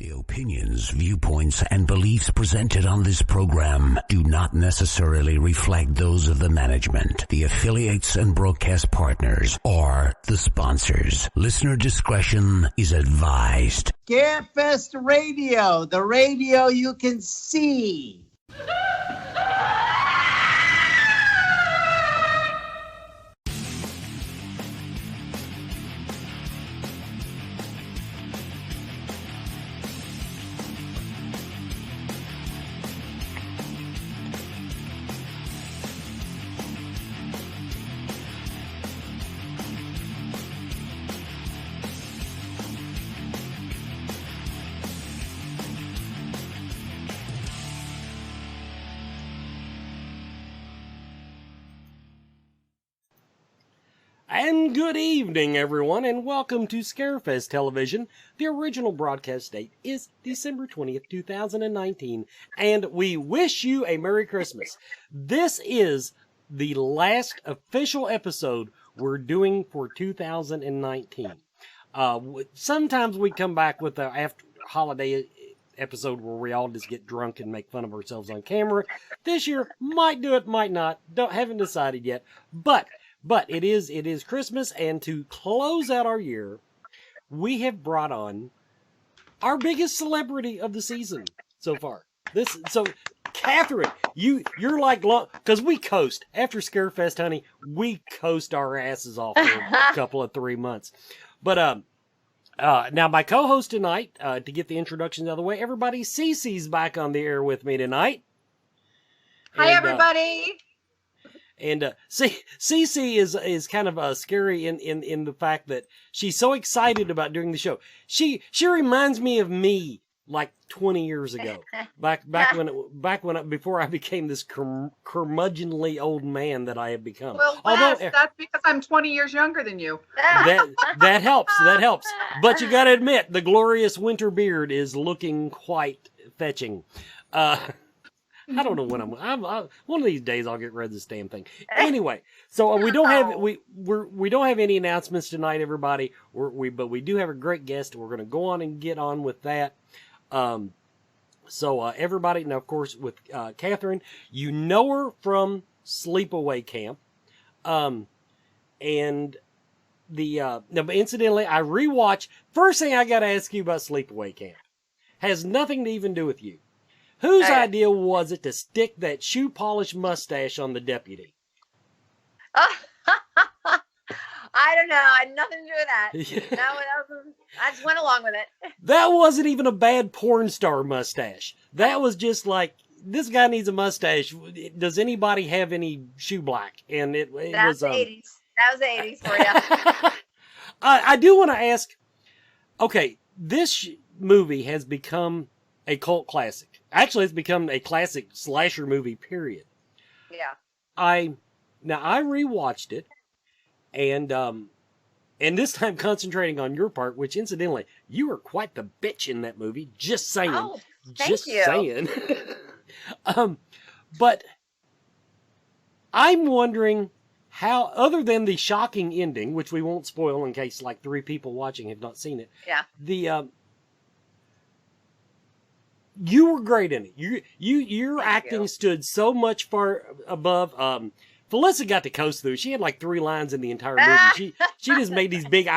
The opinions, viewpoints, and beliefs presented on this program do not necessarily reflect those of the management, the affiliates and broadcast partners, or the sponsors. Listener discretion is advised. Scarefest Radio, the radio you can see. And good evening, everyone, and welcome to Scarefest Television. The original broadcast date is December 20th, 2019, and we wish you a Merry Christmas. This is the last official episode we're doing for 2019. Sometimes we come back with the after holiday episode where we all just get drunk and make fun of ourselves on camera. This year, might do it, might not. Haven't decided yet, But it is Christmas, and to close out our year, we have brought on our biggest celebrity of the season so far. Katherine, you're like, because we coast after Scarefest, honey. We coast our asses off for a couple of 3 months. But now my co-host tonight, to get the introductions out of the way, everybody, Cece's back on the air with me tonight. Hi, everybody. And Cece is kind of scary in the fact that she's so excited about doing the show. She reminds me of me like 20 years ago, before I became this curmudgeonly old man that I have become. Well, that's because I'm 20 years younger than you. That helps. But you got to admit, the glorious winter beard is looking quite fetching. I don't know when I'm one of these days I'll get rid of this damn thing. Anyway, so we don't have any announcements tonight, everybody. But we do have a great guest. We're going to go on and get on with that. So everybody, now of course with Katherine, you know her from Sleepaway Camp, and but incidentally, I rewatched. First thing I got to ask you about Sleepaway Camp has nothing to even do with you. Whose idea was it to stick that shoe polish mustache on the deputy? I don't know. I had nothing to do with that. Yeah. I just went along with it. That wasn't even a bad porn star mustache. That was just like, this guy needs a mustache. Does anybody have any shoe black? And it was... the 80s. That was the 80s for you. I do want to ask, okay, this movie has become a cult classic. Actually, it's become a classic slasher movie, period. Yeah. I rewatched it, and this time concentrating on your part, which incidentally, you were quite the bitch in that movie. Just saying. Oh, thank you. Saying. But I'm wondering how, other than the shocking ending, which we won't spoil in case like 3 people watching have not seen it. Yeah. You were great in it. Your acting stood so much far above. Felissa got to coast through. She had like 3 lines in the entire movie. She just made these big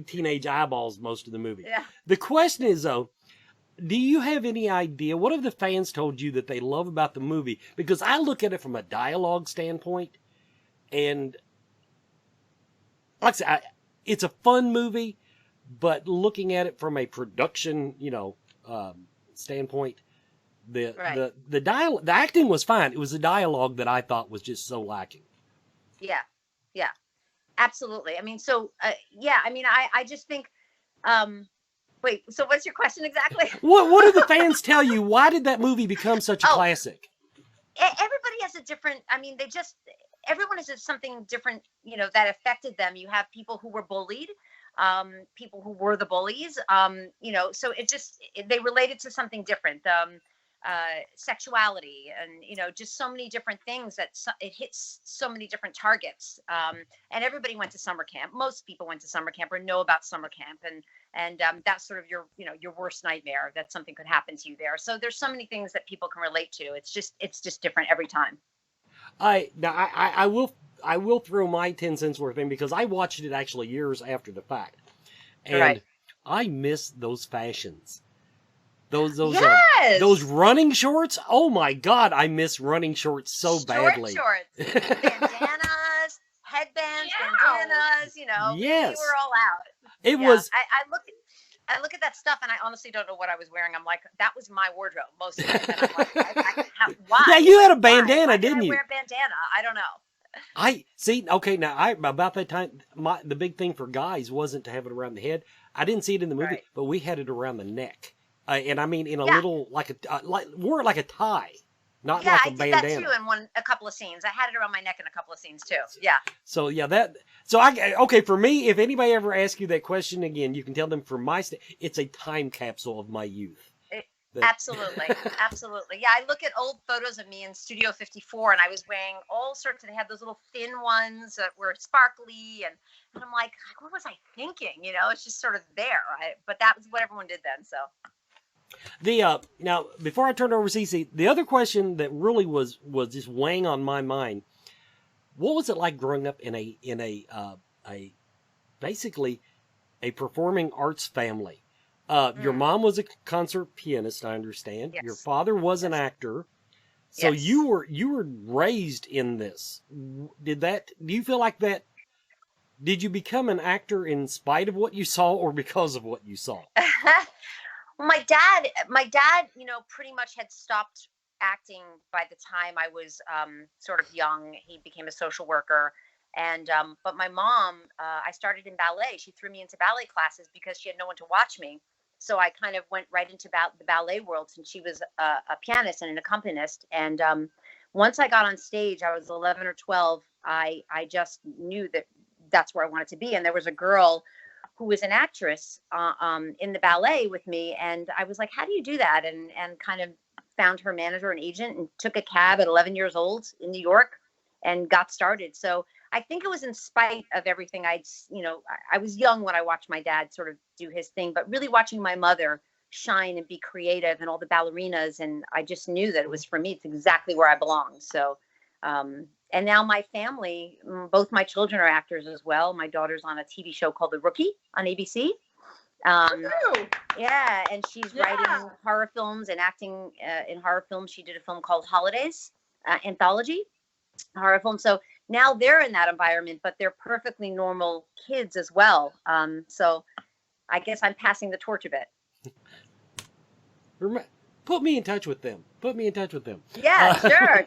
teenage eyeballs most of the movie. Yeah. The question is though, do you have any idea what have the fans told you that they love about the movie? Because I look at it from a dialogue standpoint, and like I said, it's a fun movie, but looking at it from a production, standpoint, the acting was fine. It was the dialogue that I thought was just so lacking. Yeah, absolutely. I mean, so I just think. Wait, so what's your question exactly? What do the fans tell you? Why did that movie become such a classic? Everybody has a different. I mean, everyone has something different. That affected them. You have people who were bullied. People who were the bullies, so they related to something different, sexuality and, just so many different things that it hits so many different targets. And everybody went to summer camp. Most people went to summer camp or know about summer camp. And that's sort of your, your worst nightmare, that something could happen to you there. So there's so many things that people can relate to. It's just different every time. I will throw my 10 cents worth in, because I watched it actually years after the fact, and Right. I miss those fashions. Those Yes! those running shorts. Oh my God, I miss running shorts so badly. Shorts, bandanas, headbands, bandanas. Yes. We were all out. It was. I look at that stuff, and I honestly don't know what I was wearing. I'm like, that was my wardrobe most of it. And I'm like, why? Yeah, you had a Why bandana, didn't did I you? wear a bandana? I don't know. I see. Okay, now about that time, the big thing for guys wasn't to have it around the head. I didn't see it in the movie, Right. but we had it around the neck, and I mean in a Yeah. little wore it like a tie, not Yeah, like I a did bandana. that too in a couple of scenes. I had it around my neck in a couple of scenes too. Yeah. So yeah, okay, for me, if anybody ever asks you that question again, you can tell them from it's a time capsule of my youth. Absolutely. Absolutely. Yeah, I look at old photos of me in Studio 54, and I was wearing all sorts they had those little thin ones that were sparkly, and I'm like, what was I thinking? It's just sort of there. But that was what everyone did then. So Now, before I turn it over to Cece, the other question that really was just weighing on my mind: what was it like growing up in a basically a performing arts family? Your mom was a concert pianist, I understand. Yes. Your father was an actor. So Yes. you were raised in this. Do you feel like that? Did you become an actor in spite of what you saw, or because of what you saw? Well, my dad, pretty much had stopped acting by the time I was sort of young. He became a social worker. And but my mom, I started in ballet. She threw me into ballet classes because she had no one to watch me. So I kind of went right into the ballet world, since she was a pianist and an accompanist. And once I got on stage, I was 11 or 12. I just knew that that's where I wanted to be. And there was a girl who was an actress in the ballet with me, and I was like, "How do you do that?" And kind of found her manager and agent, and took a cab at 11 years old in New York, and got started. So I think it was in spite of everything. I was young when I watched my dad sort of do his thing, but really watching my mother shine and be creative, and all the ballerinas. And I just knew that it was for me. It's exactly where I belong. So, and now my family, both my children are actors as well. My daughter's on a TV show called The Rookie on ABC. Yeah, and she's writing horror films and acting in horror films. She did a film called Holidays, anthology horror film. So now they're in that environment, but they're perfectly normal kids as well. So I guess I'm passing the torch a bit. Put me in touch with them. Yeah, sure.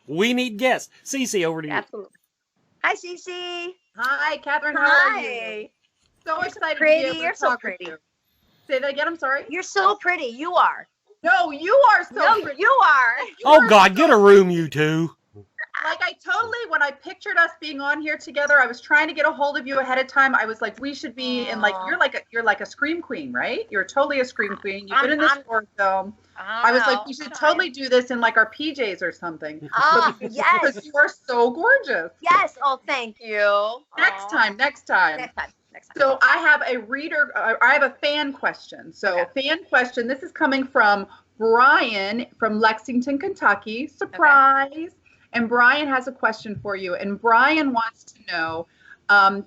We need guests. Cece, over to you. Absolutely. Hi, Cece. Hi, Catherine. How are you? So excited to be able to talk with you. Say that again. I'm sorry. You're so pretty. You are. No, you are so pretty. You are. Oh God, get a room, you two. Like, I totally, when I pictured us being on here together, I was trying to get a hold of you ahead of time. I was like, we should be in, like, you're like a scream queen, right? You're totally a scream queen. You've been in this horror film. I was like, we should totally do this in, like, our PJs or something. Oh, yes. Because you are so gorgeous. Yes. Oh, thank you. Next time. So I have a fan question. So fan question, this is coming from Brian from Lexington, Kentucky. Surprise. Okay. And Brian has a question for you. And Brian wants to know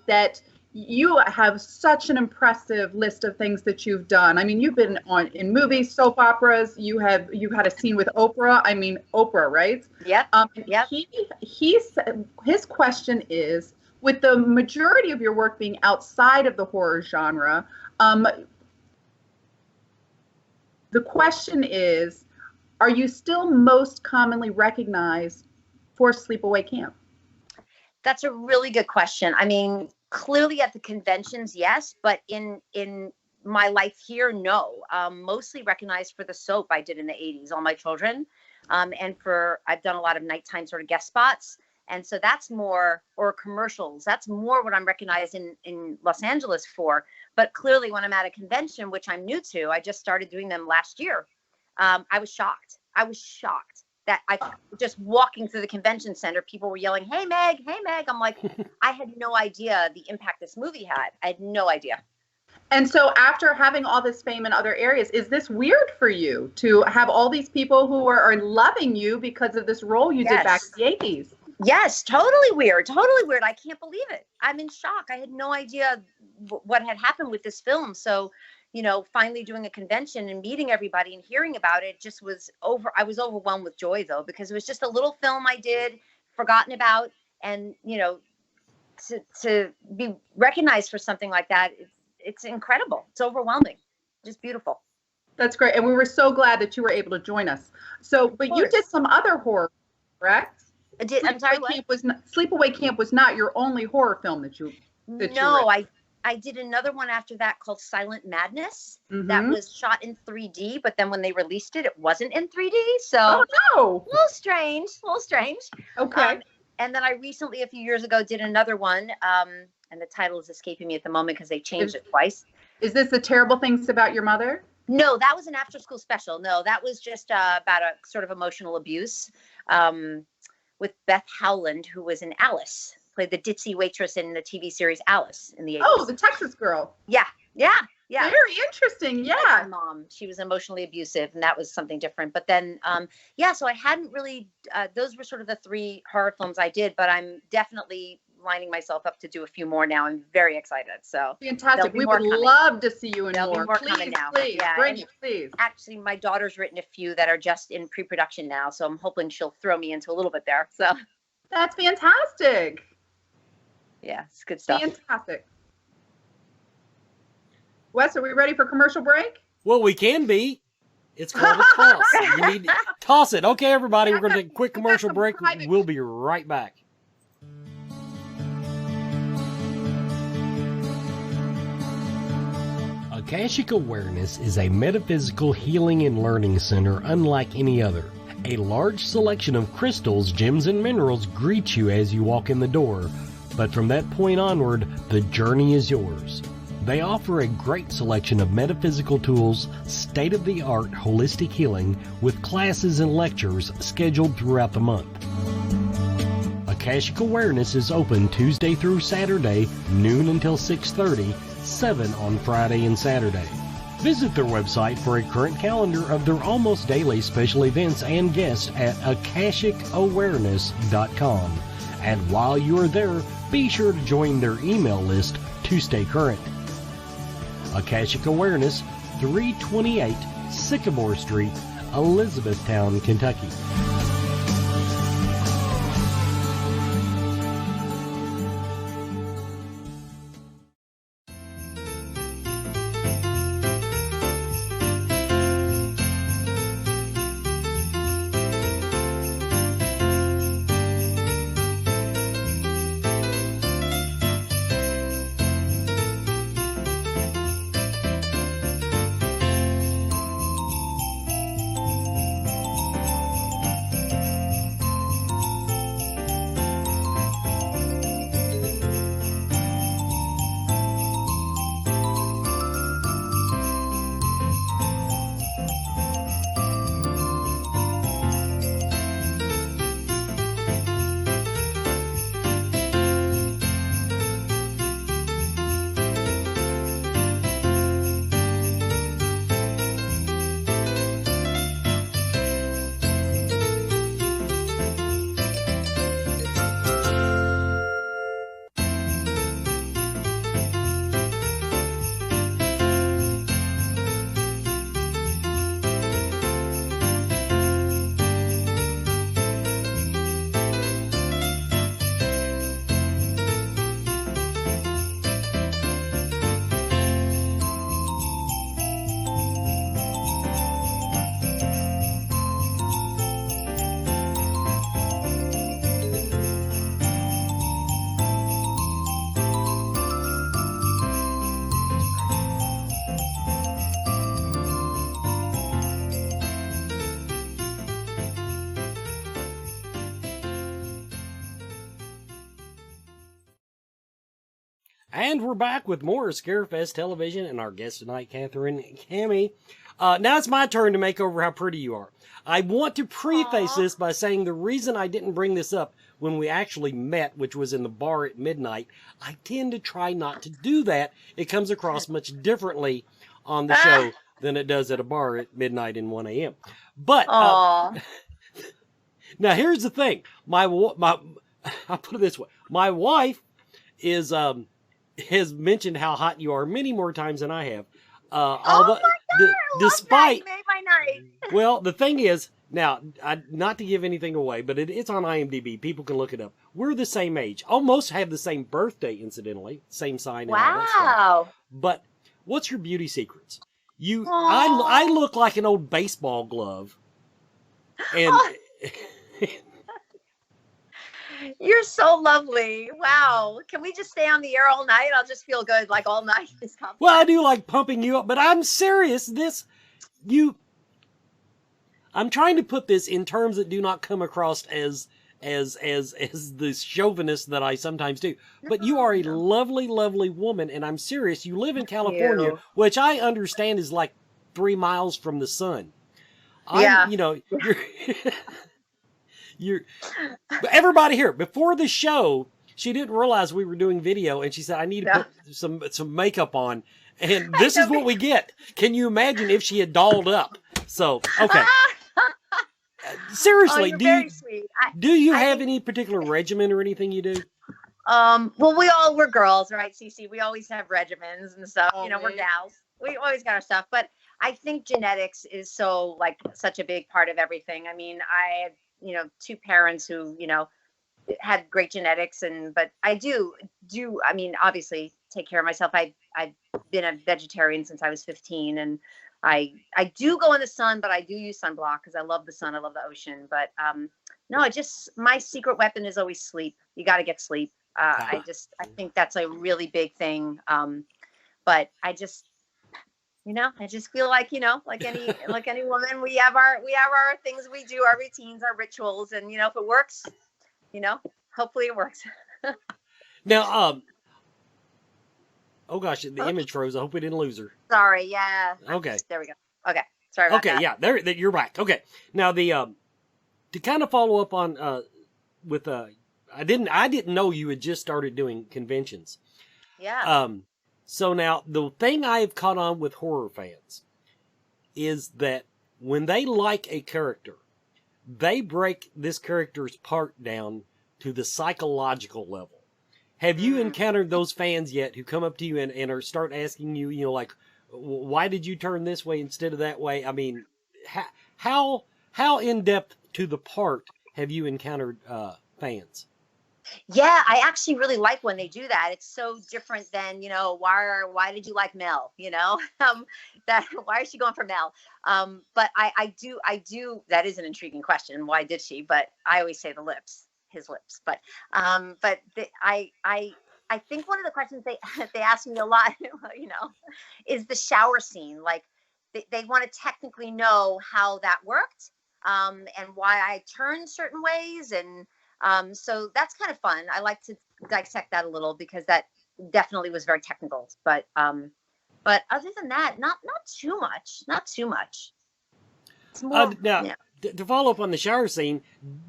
that you have such an impressive list of things that you've done. I mean, you've been in movies, soap operas. You've had a scene with Oprah. I mean, Oprah, right? Yep. Yep. His question is, with the majority of your work being outside of the horror genre, the question is, are you still most commonly recognized for Sleepaway Camp? That's a really good question. I mean, clearly at the conventions, yes, but in my life here, no. Mostly recognized for the soap I did in the 80s, All My Children, and I've done a lot of nighttime sort of guest spots. And so that's more, or commercials, that's more what I'm recognized in Los Angeles for. But clearly when I'm at a convention, which I'm new to, I just started doing them last year, I was shocked. that I just walking through the convention center, people were yelling, "Hey Meg, hey Meg." I'm like, I had no idea the impact this movie had. I had no idea. And so after having all this fame in other areas, is this weird for you to have all these people who are loving you because of this role you did back in the 80s? Yes, totally weird. Totally weird. I can't believe it. I'm in shock. I had no idea what had happened with this film. So, you know, finally doing a convention and meeting everybody and hearing about it just was I was overwhelmed with joy, though, because it was just a little film I did, forgotten about. And, you know, to be recognized for something like that, it's incredible. It's overwhelming. Just beautiful. That's great. And we were so glad that you were able to join us. So, but you did some other horror, correct? I'm sorry, what? Sleepaway Camp was not your only horror film that you No, I did another one after that called Silent Madness. That was shot in 3D, but then when they released it, it wasn't in 3D. So a little strange. Okay. And then I recently, a few years ago, did another one, and the title is escaping me at the moment because they changed it twice. Is this The Terrible Things About Your Mother? No, that was an after-school special. No, that was just about a sort of emotional abuse. With Beth Howland, who was in Alice, played the ditzy waitress in the TV series Alice in the 80s. Oh, the Texas girl. Yeah. Very interesting. Yeah. Like my mom, she was emotionally abusive, and that was something different. But then, so I hadn't really, those were sort of the 3 horror films I did, but I'm definitely lining myself up to do a few more now. I'm very excited. So fantastic. We would love to see you in more. More coming now. Please, bring it, please. Actually, my daughter's written a few that are just in pre-production now, so I'm hoping she'll throw me into a little bit there. So that's fantastic. Yeah, it's good stuff. Fantastic. Wes, are we ready for commercial break? Well, we can be. It's called a toss. You need to toss it. Okay, everybody, we're going to take a quick commercial break. We'll be right back. Akashic Awareness is a metaphysical healing and learning center unlike any other. A large selection of crystals, gems, and minerals greet you as you walk in the door, but from that point onward, the journey is yours. They offer a great selection of metaphysical tools, state-of-the-art holistic healing, with classes and lectures scheduled throughout the month. Akashic Awareness is open Tuesday through Saturday, noon until 6:30, 7 on Friday and Saturday. Visit their website for a current calendar of their almost daily special events and guests at akashicawareness.com. And while you are there, be sure to join their email list to stay current. Akashic Awareness, 328 Sycamore Street, Elizabethtown, Kentucky. And we're back with more Scarefest Television and our guest tonight, Katherine Kamhi. Now it's my turn to make over how pretty you are. I want to preface this by saying the reason I didn't bring this up when we actually met, which was in the bar at midnight, I tend to try not to do that. It comes across much differently on the show than it does at a bar at midnight and 1 a.m. But now here's the thing. I'll put it this way. My wife has mentioned how hot you are many more times than I have. Although, despite, you made my night. Well, the thing is, now, not to give anything away, but it's on IMDb. People can look it up. We're the same age. Almost have the same birthday, incidentally. Same sign. And all that stuff. But what's your beauty secrets? I look like an old baseball glove. And you're so lovely. Wow. Can we just stay on the air all night? I'll just feel good like all night. Well, I do like pumping you up, but I'm serious. I'm trying to put this in terms that do not come across as the chauvinist that I sometimes do. But you are a lovely, lovely woman, and I'm serious. You live in California, which I understand is like 3 miles from the sun. You're everybody here before the show. She didn't realize we were doing video, and she said, "I need to put some makeup on." And this is what we get. Can you imagine if she had dolled up? So okay. Seriously, do you have any particular regimen or anything you do? Well, we're girls, right, Cece? We always have regimens and stuff. We're gals. We always got our stuff. But I think genetics is such a big part of everything. I mean, I had, 2 parents who, had great genetics, but I do, I mean, obviously take care of myself. I've been a vegetarian since I was 15, and I do go in the sun, but I do use sunblock because I love the sun. I love the ocean. But no, my secret weapon is always sleep. You got to get sleep. I think that's a really big thing. But I just feel like, like any woman, we have our things we do, our routines, our rituals, and if it works, hopefully it works. Now, oh gosh, the image froze. I hope we didn't lose her. Sorry, yeah. Okay. There we go. Okay. Sorry about that. Okay, yeah, there you're back. Okay. Now to kind of follow up on with I didn't know you had just started doing conventions. Yeah. So now the thing I've caught on with horror fans is that when they like a character, they break this character's part down to the psychological level. Have you encountered those fans yet who come up to you and start asking you, like, why did you turn this way instead of that way? I mean, how in depth to the part have you encountered fans? Yeah, I actually really like when they do that. It's so different than, why did you like Mel? Why is she going for Mel? But I do. That is an intriguing question. Why did she? But I always say his lips. But I think one of the questions they ask me a lot, is the shower scene. Like they want to technically know how that worked, and why I turned certain ways, and so that's kind of fun. I like to dissect that a little because that definitely was very technical. But other than that, not too much. Not too much. It's more, to follow up on the shower scene,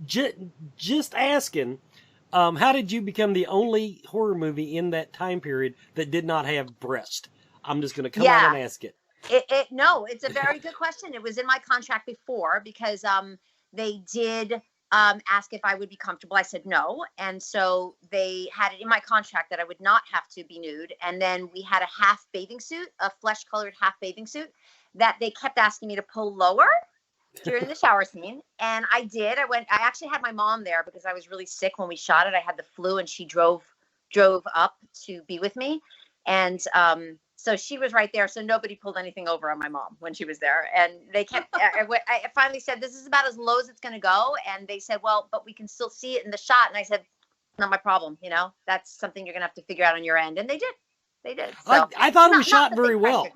just asking, how did you become the only horror movie in that time period that did not have breast? I'm just going to come out and ask it. No, it's a very good question. It was in my contract before because they did ask if I would be comfortable. I said no. And so they had it in my contract that I would not have to be nude. And then we had a half bathing suit, a flesh-colored half bathing suit that they kept asking me to pull lower during the shower scene. And I did. I actually had my mom there because I was really sick when we shot it. I had the flu and she drove up to be with me. And so she was right there. So nobody pulled anything over on my mom when she was there. And they kept, I finally said, this is about as low as it's going to go. And they said, well, but we can still see it in the shot. And I said, not my problem. That's something you're going to have to figure out on your end. And they did. So, I thought it was shot very well.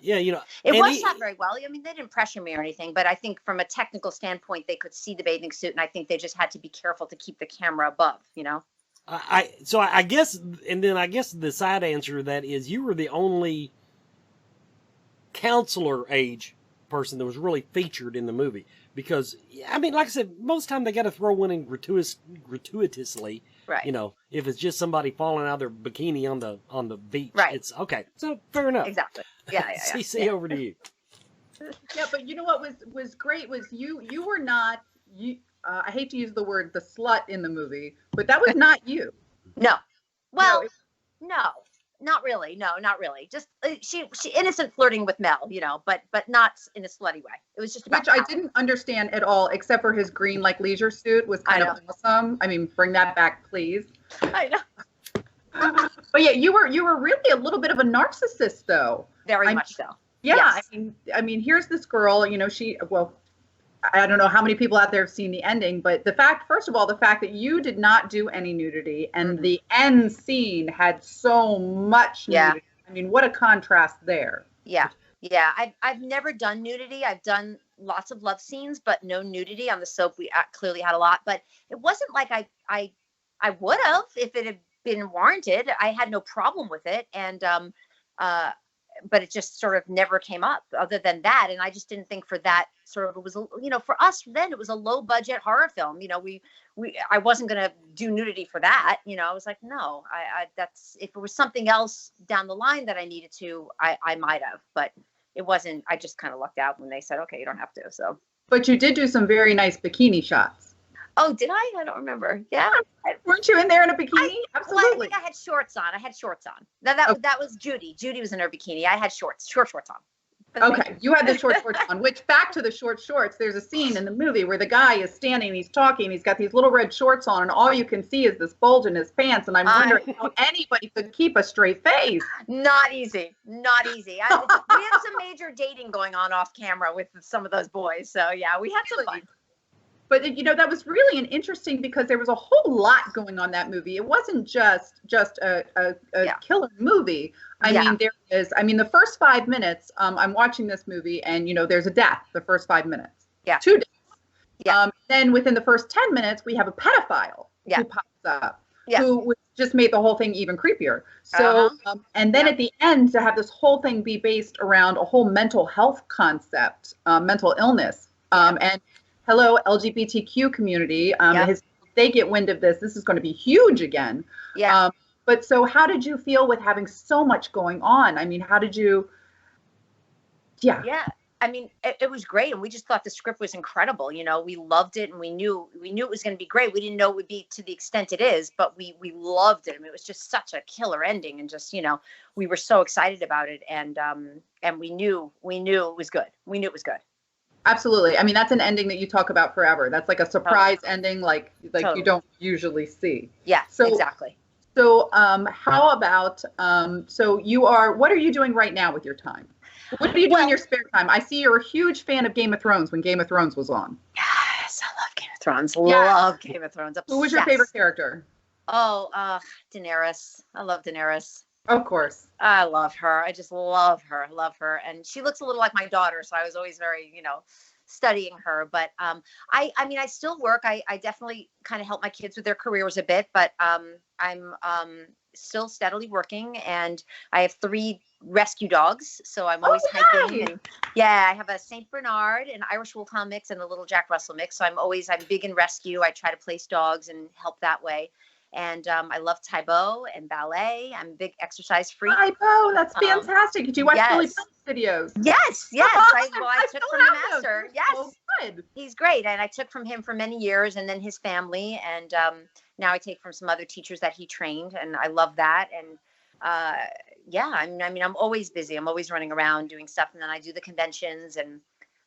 Yeah, it was shot very well. I mean, they didn't pressure me or anything, but I think from a technical standpoint, they could see the bathing suit, and I think they just had to be careful to keep the camera above. I guess, and then I guess the side answer to that is you were the only counselor age person that was really featured in the movie. Because, I mean, like I said, most of the time they got to throw one in gratuitously. Right. You know, if it's just somebody falling out of their bikini on the beach. Right. It's okay. So, fair enough. Exactly. Yeah. CC, over to you. Yeah, but you know what was great was you were not, I hate to use the word the slut in the movie, but that was not you. No. Well, no, not really. No, not really. Just she innocent flirting with Mel, you know, but not in a slutty way. It was just about Which I didn't understand at all, except for his green like leisure suit was kind of awesome. I mean, bring that back, please. I know. But yeah, you were really a little bit of a narcissist, though. Very much so. Yeah, Yes. I mean, here's this girl. You know, I don't know how many people out there have seen the ending, but first of all, the fact that you did not do any nudity and the end scene had so much nudity. I mean, what a contrast there. Yeah. I've never done nudity. I've done lots of love scenes, but no nudity. On the soap, we clearly had a lot, but it wasn't like I would have if it had been warranted. I had no problem with it, and but it just sort of never came up other than that. And I just didn't think for that sort of, it was, you know, for us then it was a low budget horror film. You know, I wasn't going to do nudity for that. You know, I was like, no, that's, if it was something else down the line that I needed to, I might have, but it wasn't. I just kind of lucked out when they said, okay, you don't have to. So, but you did do some very nice bikini shots. Oh, did I? I don't remember. Yeah. Weren't you in there in a bikini? Absolutely. Well, I think I had shorts on. That was Judy. Judy was in her bikini. I had short shorts on. Okay, you had the short shorts on, which back to the short shorts, there's a scene in the movie where the guy is standing, he's talking, he's got these little red shorts on, and all you can see is this bulge in his pants, and I'm wondering how anybody could keep a straight face. Not easy. We had some major dating going on off camera with some of those boys, so yeah, we had some fun. But, you know, that was really an interesting because there was a whole lot going on that movie. It wasn't just a killer movie. I mean, the first 5 minutes, I'm watching this movie and, you know, there's a death the first 5 minutes. Yeah. 2 deaths. Yeah. Then within the first 10 minutes, we have a pedophile who pops up, who just made the whole thing even creepier. So, and then at the end, to have this whole thing be based around a whole mental health concept, mental illness, and hello, LGBTQ community. They get wind of this. This is going to be huge again. Yeah. But so how did you feel with having so much going on? I mean, how did you? Yeah. Yeah. I mean, it was great. And we just thought the script was incredible. You know, we loved it and we knew it was going to be great. We didn't know it would be to the extent it is, but we loved it. I mean, it was just such a killer ending and just, you know, we were so excited about it. And we knew it was good. We knew it was good. Absolutely. I mean, that's an ending that you talk about forever. That's like a surprise ending, like you don't usually see. Yeah, exactly. So how about, what are you doing right now with your time? What do you do in your spare time? I see you're a huge fan of Game of Thrones when Game of Thrones was on. Yes, I love Game of Thrones. Love Game of Thrones. Obsessed. Who was your favorite character? Oh, Daenerys. I love Daenerys. Of course. I love her. I just love her. And she looks a little like my daughter. So I was always very, you know, studying her. But I mean, I still work. I definitely kind of help my kids with their careers a bit. But I'm still steadily working. And I have 3 rescue dogs. So I'm always hiking. Nice. And, yeah, I have a St. Bernard, an Irish Wolfhound mix, and a little Jack Russell mix. So I'm big in rescue. I try to place dogs and help that way. And I love Tae Bo and ballet. I'm a big exercise freak. Tae Bo, that's fantastic. Did you watch Billy Bill's videos? Yes. I took from the master. Yes. So good. He's great. And I took from him for many years and then his family. And now I take from some other teachers that he trained. And I love that. And I mean, I'm always busy. I'm always running around doing stuff. And then I do the conventions and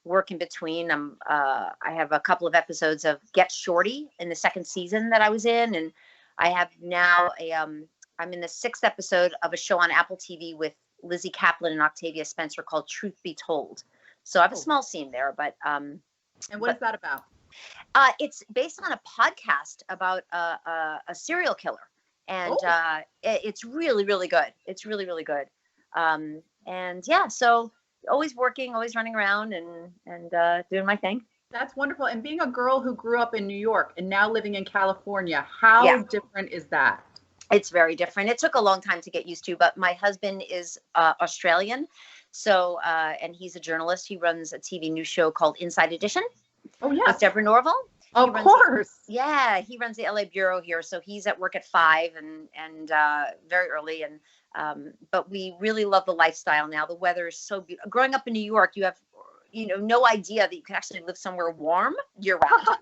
work in between. I have a couple of episodes of Get Shorty in the 2nd season that I was in. And I have now I'm in the 6th episode of a show on Apple TV with Lizzie Kaplan and Octavia Spencer called Truth Be Told. So I have a small scene there, but and what is that about? It's based on a podcast about a serial killer, and it's really, really good. It's really, really good. And yeah, so always working, always running around and doing my thing. That's wonderful. And being a girl who grew up in New York and now living in California, how different is that? It's very different. It took a long time to get used to, but my husband is Australian. So, and he's a journalist. He runs a TV news show called Inside Edition. Oh, yeah. With Deborah Norville. Of course. Yeah, he runs the LA bureau here. So he's at work at 5 and very early. And but we really love the lifestyle now. The weather is so beautiful. Growing up in New York, you have no idea that you can actually live somewhere warm year round.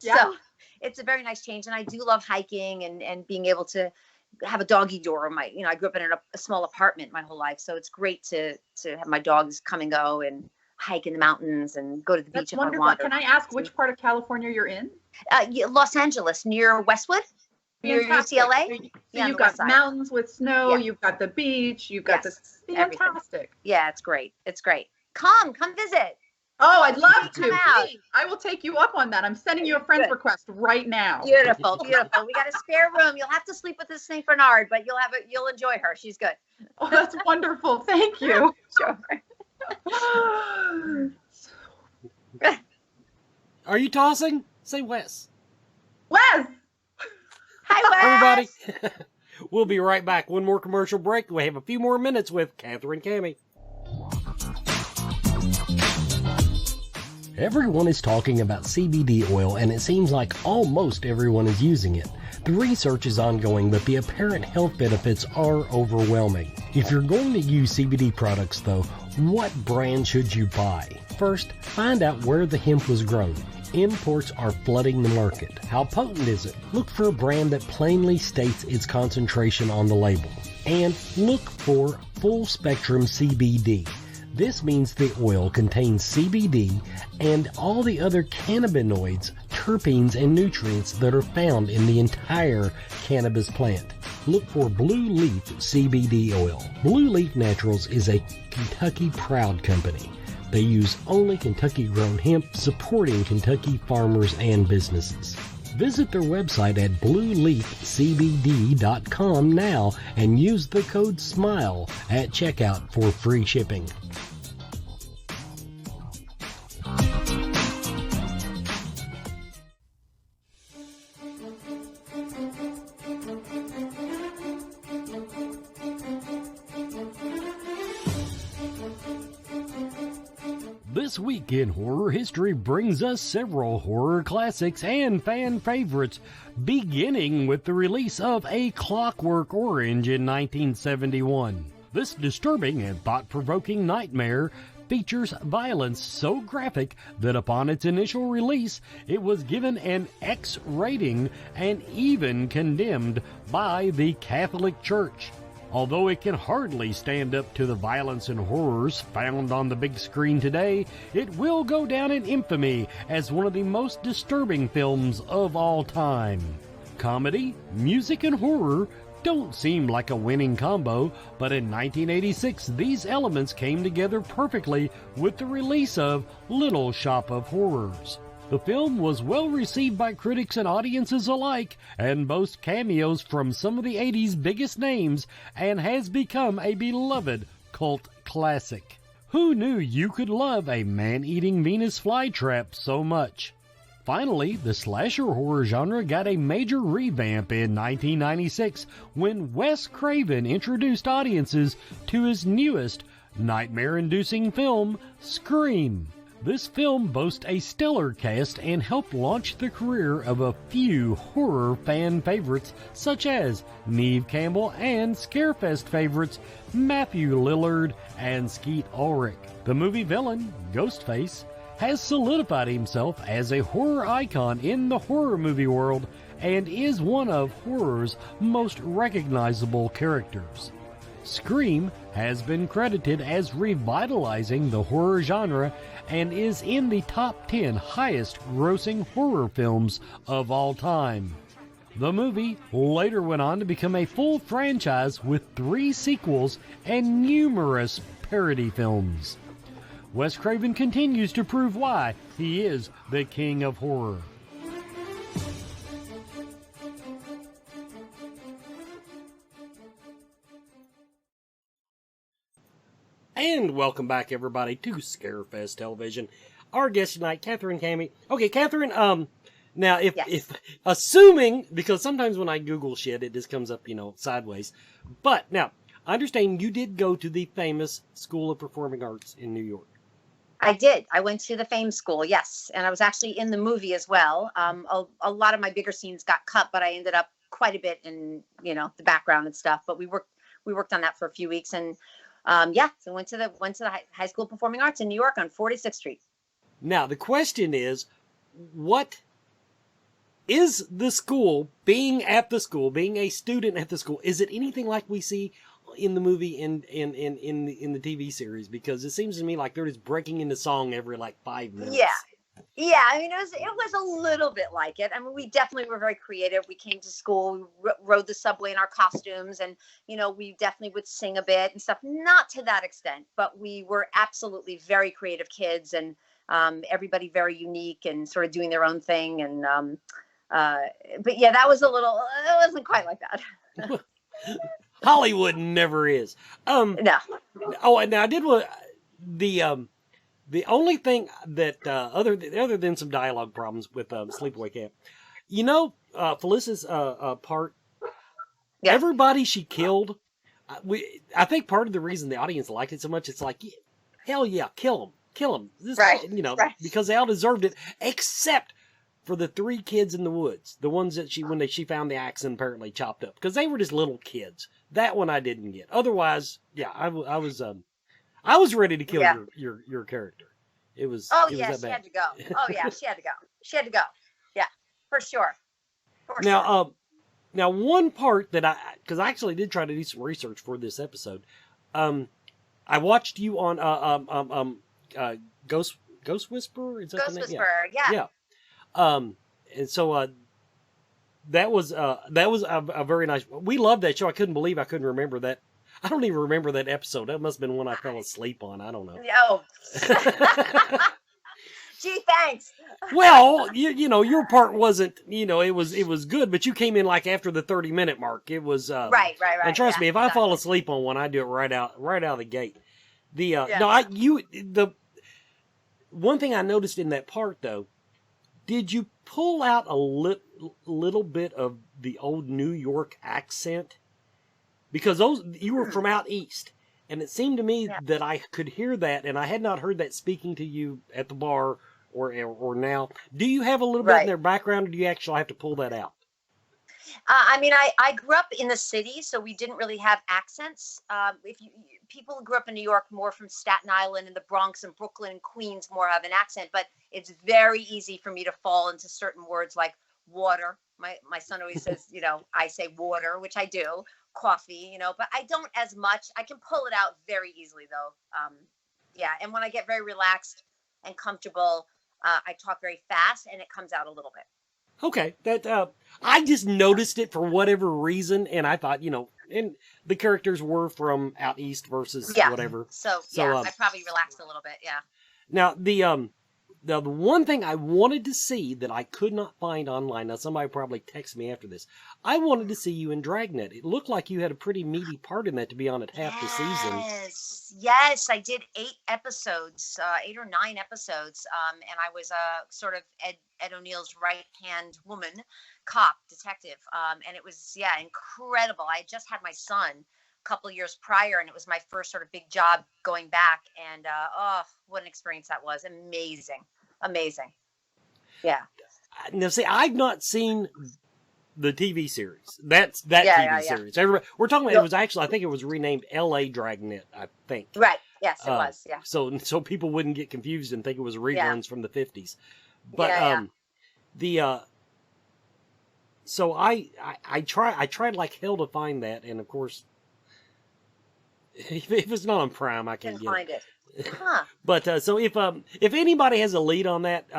Yeah. So it's a very nice change. And I do love hiking and being able to have a doggy door. I grew up in a small apartment my whole life. So it's great to have my dogs come and go and hike in the mountains and go to the beach. That's wonderful. Can I ask which part of California you're in? Los Angeles, near Westwood, near UCLA. So you've got mountains with snow. You've got the beach. You've got this. Fantastic. Everything. Yeah, it's great. It's great. Come visit. Oh, I'd love to. Please, I will take you up on that. I'm sending you a friend's request right now. Beautiful. We got a spare room. You'll have to sleep with the St. Bernard, but you'll enjoy her. She's good. Oh, that's wonderful. Thank you. Sure. Are you tossing? Say Wes. Wes! Hi, Wes! Everybody. We'll be right back. One more commercial break. We have a few more minutes with Katherine Kamhi. Everyone is talking about CBD oil, and it seems like almost everyone is using it. The research is ongoing, but the apparent health benefits are overwhelming. If you're going to use CBD products, though, what brand should you buy? First, find out where the hemp was grown. Imports are flooding the market. How potent is it? Look for a brand that plainly states its concentration on the label. And look for full spectrum CBD. This means the oil contains CBD and all the other cannabinoids, terpenes, and nutrients that are found in the entire cannabis plant. Look for Blue Leaf CBD oil. Blue Leaf Naturals is a Kentucky proud company. They use only Kentucky-grown hemp, supporting Kentucky farmers and businesses. Visit their website at blueleafcbd.com now and use the code SMILE at checkout for free shipping. This week in horror history brings us several horror classics and fan favorites, beginning with the release of A Clockwork Orange in 1971. This disturbing and thought-provoking nightmare features violence so graphic that upon its initial release, it was given an X rating and even condemned by the Catholic Church. Although it can hardly stand up to the violence and horrors found on the big screen today, it will go down in infamy as one of the most disturbing films of all time. Comedy, music, and horror don't seem like a winning combo, but in 1986 these elements came together perfectly with the release of Little Shop of Horrors. The film was well received by critics and audiences alike, and boasts cameos from some of the 80s biggest names, and has become a beloved cult classic. Who knew you could love a man-eating Venus flytrap so much? Finally, the slasher horror genre got a major revamp in 1996 when Wes Craven introduced audiences to his newest nightmare-inducing film, Scream. This film boasts a stellar cast and helped launch the career of a few horror fan favorites such as Neve Campbell and Scarefest favorites Matthew Lillard and Skeet Ulrich. The movie villain, Ghostface, has solidified himself as a horror icon in the horror movie world and is one of horror's most recognizable characters. Scream has been credited as revitalizing the horror genre and is in the top 10 highest grossing horror films of all time. The movie later went on to become a full franchise with 3 sequels and numerous parody films. Wes Craven continues to prove why he is the king of horror. And welcome back, everybody, to Scarefest Television. our guest tonight, Katherine Kamhi. Okay, Katherine, now Yes. if assuming, because sometimes when I Google shit, it just comes up, sideways. But now, I understand you did go to the famous School of Performing Arts in New York. I did. I went to the Fame School, yes. And I was actually in the movie as well. A lot of my bigger scenes got cut, but I ended up quite a bit in, the background and stuff. But we worked on that for a few weeks. And so went to the High School of Performing Arts in New York on 46th Street. Now, the question is, what is the school, being a student at the school, is it anything like we see in the movie in the TV series? Because it seems to me like they're just breaking into song every 5 minutes. Yeah. I mean, it was a little bit like it. I mean, we definitely were very creative. We came to school, we rode the subway in our costumes, and we definitely would sing a bit and stuff. Not to that extent, but we were absolutely very creative kids, and everybody very unique and sort of doing their own thing. And but yeah, that was it wasn't quite like that. Hollywood never is. No. Oh, and now I did what the only thing that other than some dialogue problems with Sleepaway Camp, Felicia's part. Yeah. Everybody she killed. I think part of the reason the audience liked it so much, it's like, hell yeah, kill them. This, right. Right. Because they all deserved it, except for the 3 kids in the woods, the ones that she found the axe and apparently chopped up, because they were just little kids. That one I didn't get. Otherwise, yeah, I was ready to kill your character. It was. Oh it yeah, was that she bad. had to go. Oh yeah, she had to go. Yeah, for sure. Now one part that because I actually did try to do some research for this episode. I watched you on Ghost Whisperer. Is that Ghost the name? Whisperer. Yeah. And so that was a very nice. We loved that show. I couldn't believe I couldn't remember that. I don't even remember that episode. That must have been one I fell asleep on. I don't know. Oh. Gee, thanks. Well, your part wasn't. It was good, but you came in after the 30-minute mark. It was right. And trust me, if I fall asleep on one, I do it right out of the gate. The one thing I noticed in that part though. Did you pull out a little bit of the old New York accent? Because you were from out east, and it seemed to me that I could hear that, and I had not heard that speaking to you at the bar or now. Do you have a little bit in their background, or do you actually have to pull that out? I mean, I grew up in the city, so we didn't really have accents. People who grew up in New York more from Staten Island and the Bronx and Brooklyn and Queens more have an accent, but it's very easy for me to fall into certain words like water. My son always says, I say water, which I do, coffee, but I don't as much. I can pull it out very easily though. And when I get very relaxed and comfortable, I talk very fast and it comes out a little bit. Okay, that I just noticed it for whatever reason, and I thought, and the characters were from out east versus whatever. So I probably relaxed a little bit. Yeah. Now the one thing I wanted to see that I could not find online. Now somebody probably text me after this. I wanted to see you in Dragnet. It looked like you had a pretty meaty part in that to be on at half the season. Yes, I did 8 episodes, 8 or 9 episodes, and I was sort of Ed O'Neill's right-hand woman, cop, detective, and it was, incredible. I had just had my son a couple of years prior, and it was my first sort of big job going back, and what an experience that was. Amazing. Yeah. Now, see, I've not seen the TV series. That TV series. Everybody, we're talking about, it was actually, I think it was renamed L.A. Dragnet, I think. Right. Yes, it was. Yeah. So people wouldn't get confused and think it was reruns from the 50s. But so I tried like hell to find that, and of course, if it's not on Prime, I can't find it. Huh. But so if anybody has a lead on that,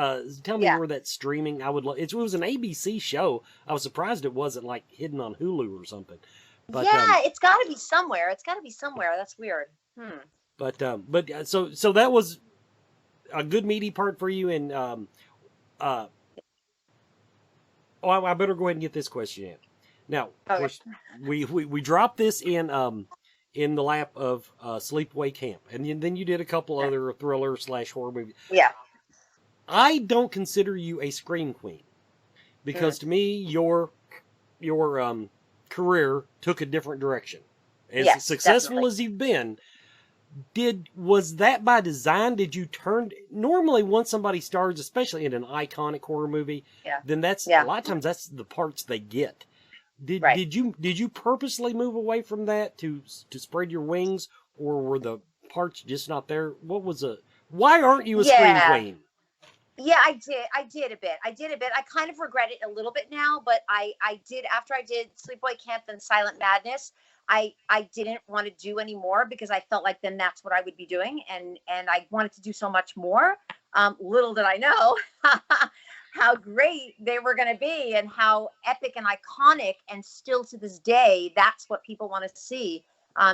tell me where that's streaming. I would love. It was an ABC show. I was surprised it wasn't like hidden on Hulu or something. But it's got to be somewhere. That's weird. But so that was a good meaty part for you, and I better go ahead and get this question in. Now, of course, we dropped this in the lap of Sleepaway Camp, and then you did a couple other thriller / horror movies. Yeah. I don't consider you a scream queen because to me, your career took a different direction. As successful definitely. as you've been, was that by design? Did you turn normally once somebody stars, especially in an iconic horror movie, then that's a lot of times that's the parts they get. Did you purposely move away from that to spread your wings, or were the parts just not there? Why aren't you a scream queen? Yeah, I did a bit. I kind of regret it a little bit now, but I did, after I did Sleepaway Camp and Silent Madness, I didn't want to do any more because I felt like then that's what I would be doing. And I wanted to do so much more. Little did I know how great they were going to be and how epic and iconic, and still to this day, that's what people want to see.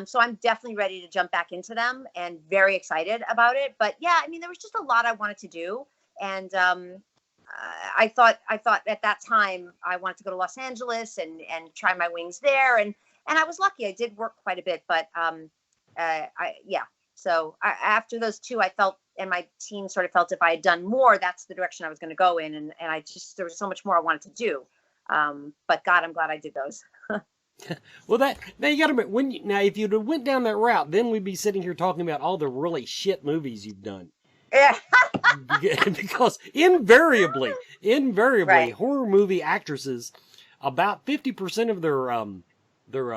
So I'm definitely ready to jump back into them and very excited about it. But yeah, I mean, there was just a lot I wanted to do. And I thought at that time I wanted to go to Los Angeles and try my wings there. And I was lucky. I did work quite a bit, but So after those two, I felt, and my team sort of felt, if I had done more, that's the direction I was going to go in. And there was so much more I wanted to do. But God, I'm glad I did those. Well, now you got to admit, if you'd have went down that route, then we'd be sitting here talking about all the really shit movies you've done. Yeah. Because invariably, Right. horror movie actresses, about 50% of their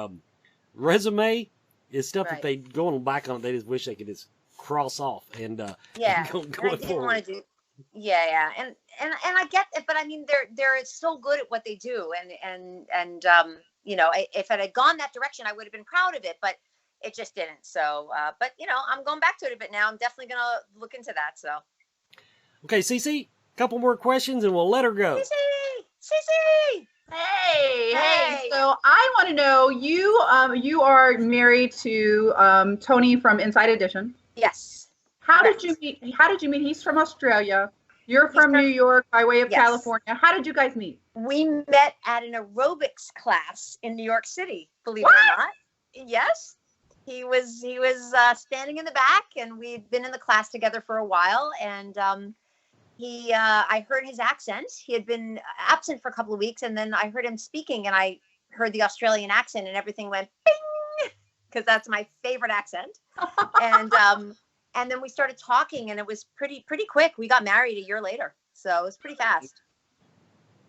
resume is stuff that they go back on. They just wish they could just cross off and go I didn't want to do. Yeah, and I get it, but I mean, they're so good at what they do, and if it had gone that direction, I would have been proud of it, but it just didn't. So, but I'm going back to it a bit now. I'm definitely going to look into that. So. Okay, Cece, a couple more questions and we'll let her go. Cece! Hey. So I want to know, you are married to Tony from Inside Edition. Yes. How did you meet? He's from Australia. You're from New York by way of California. How did you guys meet? We met at an aerobics class in New York City, believe it or not. Yes. He was standing in the back, and we'd been in the class together for a while. And I heard his accent. He had been absent for a couple of weeks, and then I heard him speaking, and I heard the Australian accent, and everything went bing, because that's my favorite accent. And then we started talking, and it was pretty quick. We got married a year later, so it was pretty fast.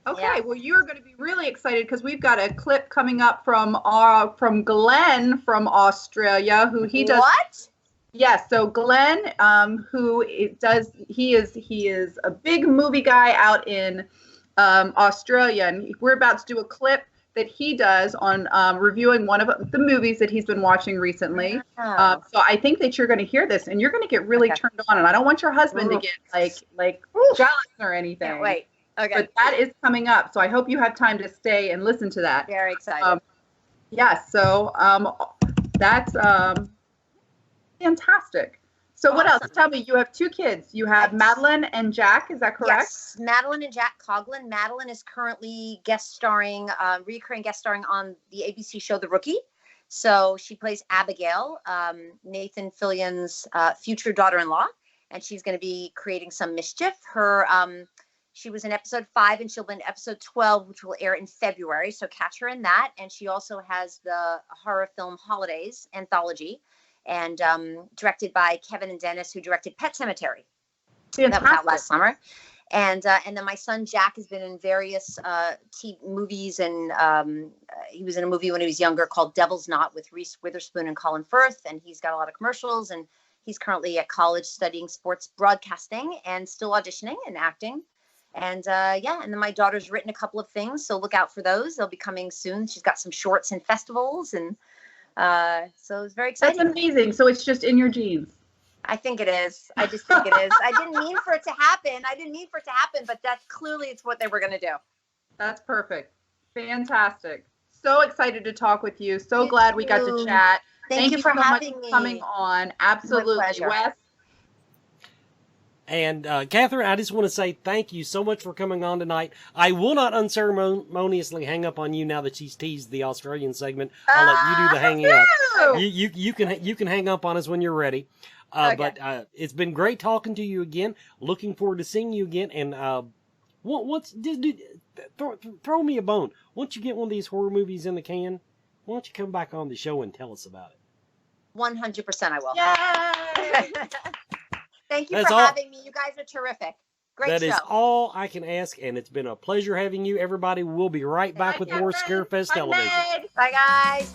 Okay, well, you're going to be really excited because we've got a clip coming up from Glen from Australia, who he does. What? Yes, so Glen, he is a big movie guy out in Australia, and we're about to do a clip that he does on reviewing one of the movies that he's been watching recently. Oh. So I think that you're going to hear this, and you're going to get really turned on, and I don't want your husband to get like jealous or anything. Can't wait. Okay. But that is coming up, so I hope you have time to stay and listen to that. Very excited. So that's fantastic. So what else? Tell me, you have two kids. You have Madeline and Jack, is that correct? Yes, Madeline and Jack Coughlin. Madeline is currently recurring guest starring on the ABC show The Rookie. So she plays Abigail, Nathan Fillion's future daughter-in-law, and she's going to be creating some mischief. She was in episode 5, and she'll be in episode 12, which will air in February. So catch her in that. And she also has the horror film Holidays anthology, and directed by Kevin and Dennis, who directed Pet Sematary. That was out last summer. And then my son Jack has been in various movies, and he was in a movie when he was younger called Devil's Knot with Reese Witherspoon and Colin Firth, and he's got a lot of commercials, and he's currently at college studying sports broadcasting and still auditioning and acting. And and then my daughter's written a couple of things, so look out for those. They'll be coming soon. She's got some shorts in festivals, and so it's very exciting. That's amazing. So it's just in your genes. I think it is. I just think it is. I didn't mean for it to happen. But that's clearly it's what they were going to do. That's perfect. Fantastic. So excited to talk with you. So glad we got to chat. Thank you for so having much me. Coming on. Absolutely. My pleasure. Wes. And Catherine, I just want to say thank you so much for coming on tonight. I will not unceremoniously hang up on you now that she's teased the Australian segment. I'll let you do the hanging up. You can hang up on us when you're ready. Okay. But it's been great talking to you again. Looking forward to seeing you again. And throw me a bone. Once you get one of these horror movies in the can, why don't you come back on the show and tell us about it? 100% I will. Yay! Thank you That's for all. having me. You guys are terrific. Great That show. is all I can ask, and it's been a pleasure having you. Everybody, we'll be right back with more Scarefest television. Bye, guys.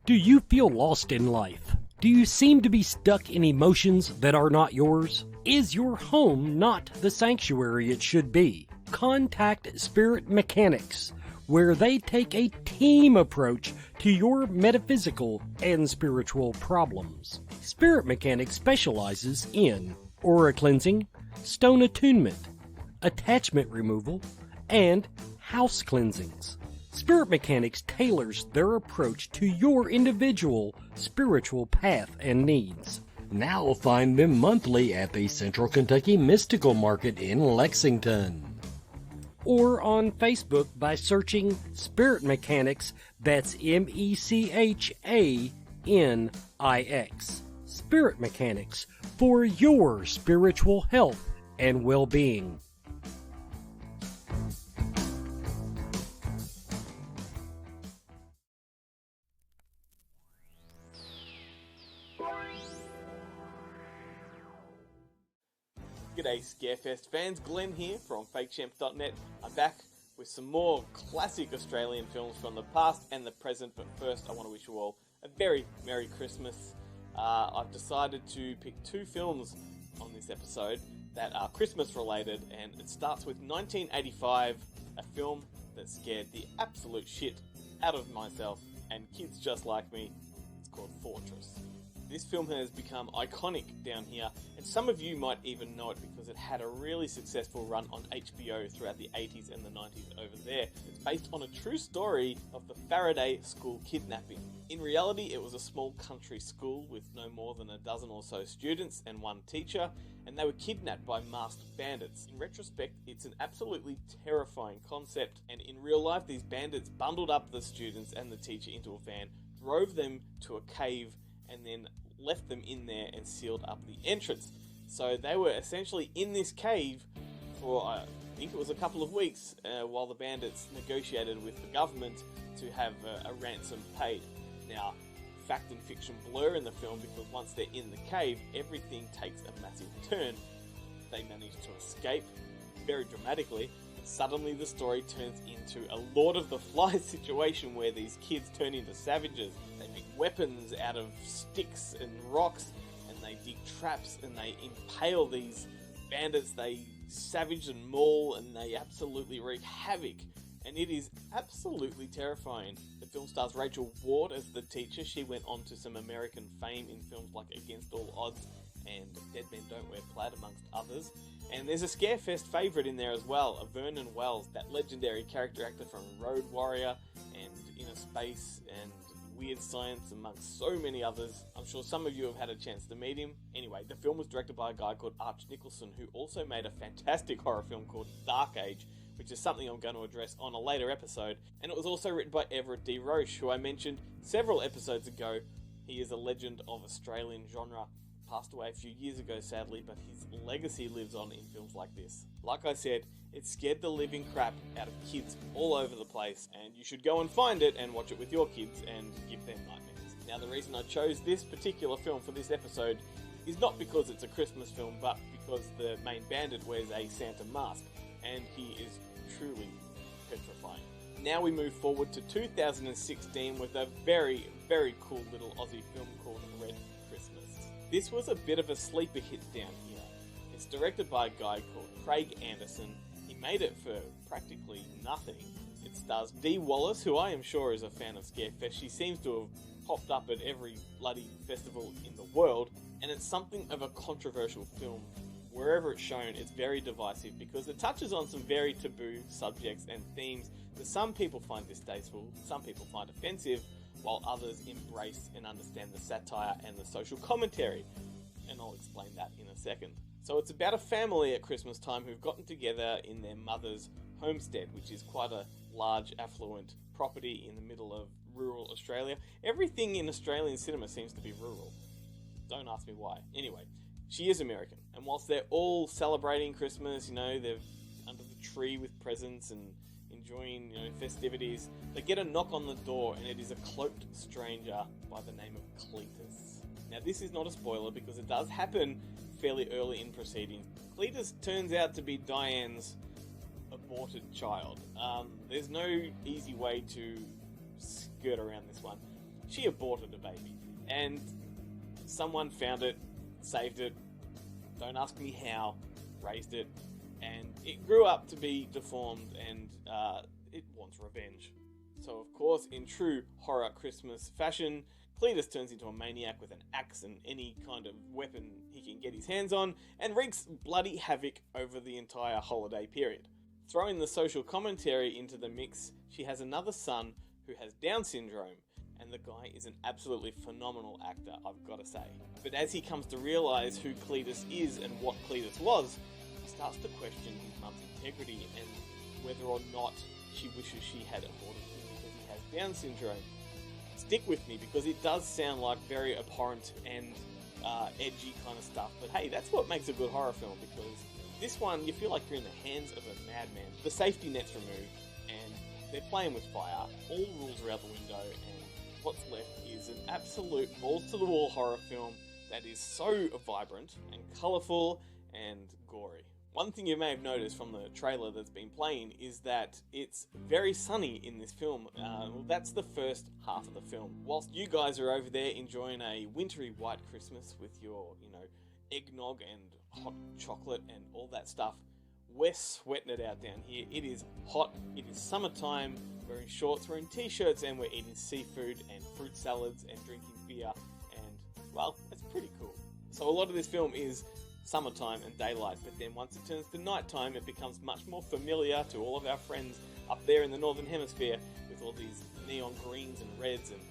Do you feel lost in life? Do you seem to be stuck in emotions that are not yours? Is your home not the sanctuary it should be? Contact Spirit Mechanics, where they take a team approach to your metaphysical and spiritual problems. Spirit Mechanics specializes in aura cleansing, stone attunement, attachment removal, and house cleansings. Spirit Mechanics tailors their approach to your individual spiritual path and needs. Now find them monthly at the Central Kentucky Mystical Market in Lexington. Or on Facebook by searching Spirit Mechanics, that's MECHANIX. Spirit Mechanics, for your spiritual health and well-being. G'day Scarefest fans, Glen here from fakechamp.net. I'm back with some more classic Australian films from the past and the present, but first I want to wish you all a very Merry Christmas. I've decided to pick two films on this episode that are Christmas related, and it starts with 1985, a film that scared the absolute shit out of myself and kids just like me. It's called Fortress. This film has become iconic down here, and some of you might even know it because it had a really successful run on HBO throughout the 80s and the 90s over there. It's based on a true story of the Faraday school kidnapping. In reality, it was a small country school with no more than a dozen or so students and one teacher, and they were kidnapped by masked bandits. In retrospect, it's an absolutely terrifying concept, and in real life, these bandits bundled up the students and the teacher into a van, drove them to a cave, and then left them in there and sealed up the entrance. So they were essentially in this cave for, I think it was a couple of weeks, while the bandits negotiated with the government to have a ransom paid. Now, fact and fiction blur in the film because once they're in the cave, everything takes a massive turn. They manage to escape very dramatically. Suddenly the story turns into a Lord of the Flies situation where these kids turn into savages. They make weapons out of sticks and rocks, and they dig traps and they impale these bandits. They savage and maul, and they absolutely wreak havoc. And it is absolutely terrifying. The film stars Rachel Ward as the teacher. She went on to some American fame in films like Against All Odds and Dead Men Don't Wear Plaid, amongst others. And there's a Scarefest favourite in there as well, a Vernon Wells, that legendary character actor from Road Warrior and Inner Space and Weird Science, amongst so many others. I'm sure some of you have had a chance to meet him. Anyway, the film was directed by a guy called Arch Nicholson, who also made a fantastic horror film called Dark Age, which is something I'm going to address on a later episode. And it was also written by Everett D. Roche, who I mentioned several episodes ago. He is a legend of Australian genre. Passed away a few years ago, sadly, but his legacy lives on in films like this. Like I said, it scared the living crap out of kids all over the place, and you should go and find it and watch it with your kids and give them nightmares. Now, the reason I chose this particular film for this episode is not because it's a Christmas film, but because the main bandit wears a Santa mask, and he is truly petrifying. Now we move forward to 2016 with a very, very cool little Aussie film called Red Christmas. This was a bit of a sleeper hit down here. It's directed by a guy called Craig Anderson. He made it for practically nothing. It stars Dee Wallace, who I am sure is a fan of Scarefest. She seems to have popped up at every bloody festival in the world, and it's something of a controversial film. Wherever it's shown, it's very divisive because it touches on some very taboo subjects and themes that some people find distasteful, some people find offensive, while others embrace and understand the satire and the social commentary. And I'll explain that in a second. So it's about a family at Christmas time who've gotten together in their mother's homestead, which is quite a large, affluent property in the middle of rural Australia. Everything in Australian cinema seems to be rural. Don't ask me why. Anyway, she is American, and whilst they're all celebrating Christmas, you know, they're under the tree with presents and enjoying, you know, festivities, they get a knock on the door, and it is a cloaked stranger by the name of Cletus. Now, this is not a spoiler because it does happen fairly early in proceedings. Cletus turns out to be Diane's aborted child. There's no easy way to skirt around this one. She aborted a baby, and someone found it, saved it, don't ask me how, raised it, and it grew up to be deformed, and it wants revenge. So, of course, in true horror Christmas fashion, Cletus turns into a maniac with an axe and any kind of weapon he can get his hands on, and wreaks bloody havoc over the entire holiday period. Throwing the social commentary into the mix, she has another son who has Down syndrome, and the guy is an absolutely phenomenal actor, I've got to say. But as he comes to realise who Cletus is and what Cletus was, he starts to question his mum's integrity and whether or not she wishes she had aborted him because he has Down syndrome. Stick with me because it does sound like very abhorrent and edgy kind of stuff, but hey, that's what makes a good horror film, because this one, you feel like you're in the hands of a madman. The safety net's removed, and they're playing with fire. All rules are out the window, and what's left is an absolute balls-to-the-wall horror film that is so vibrant and colourful and gory. One thing you may have noticed from the trailer that's been playing is that it's very sunny in this film. Well, that's the first half of the film. Whilst you guys are over there enjoying a wintry white Christmas with your, you know, eggnog and hot chocolate and all that stuff, we're sweating it out down here. It is hot, it is summertime, we're in shorts, we're in t-shirts, and we're eating seafood and fruit salads and drinking beer, and, well, it's pretty cool. So a lot of this film is summertime and daylight, but then once it turns to nighttime, it becomes much more familiar to all of our friends up there in the Northern Hemisphere with all these neon greens and reds and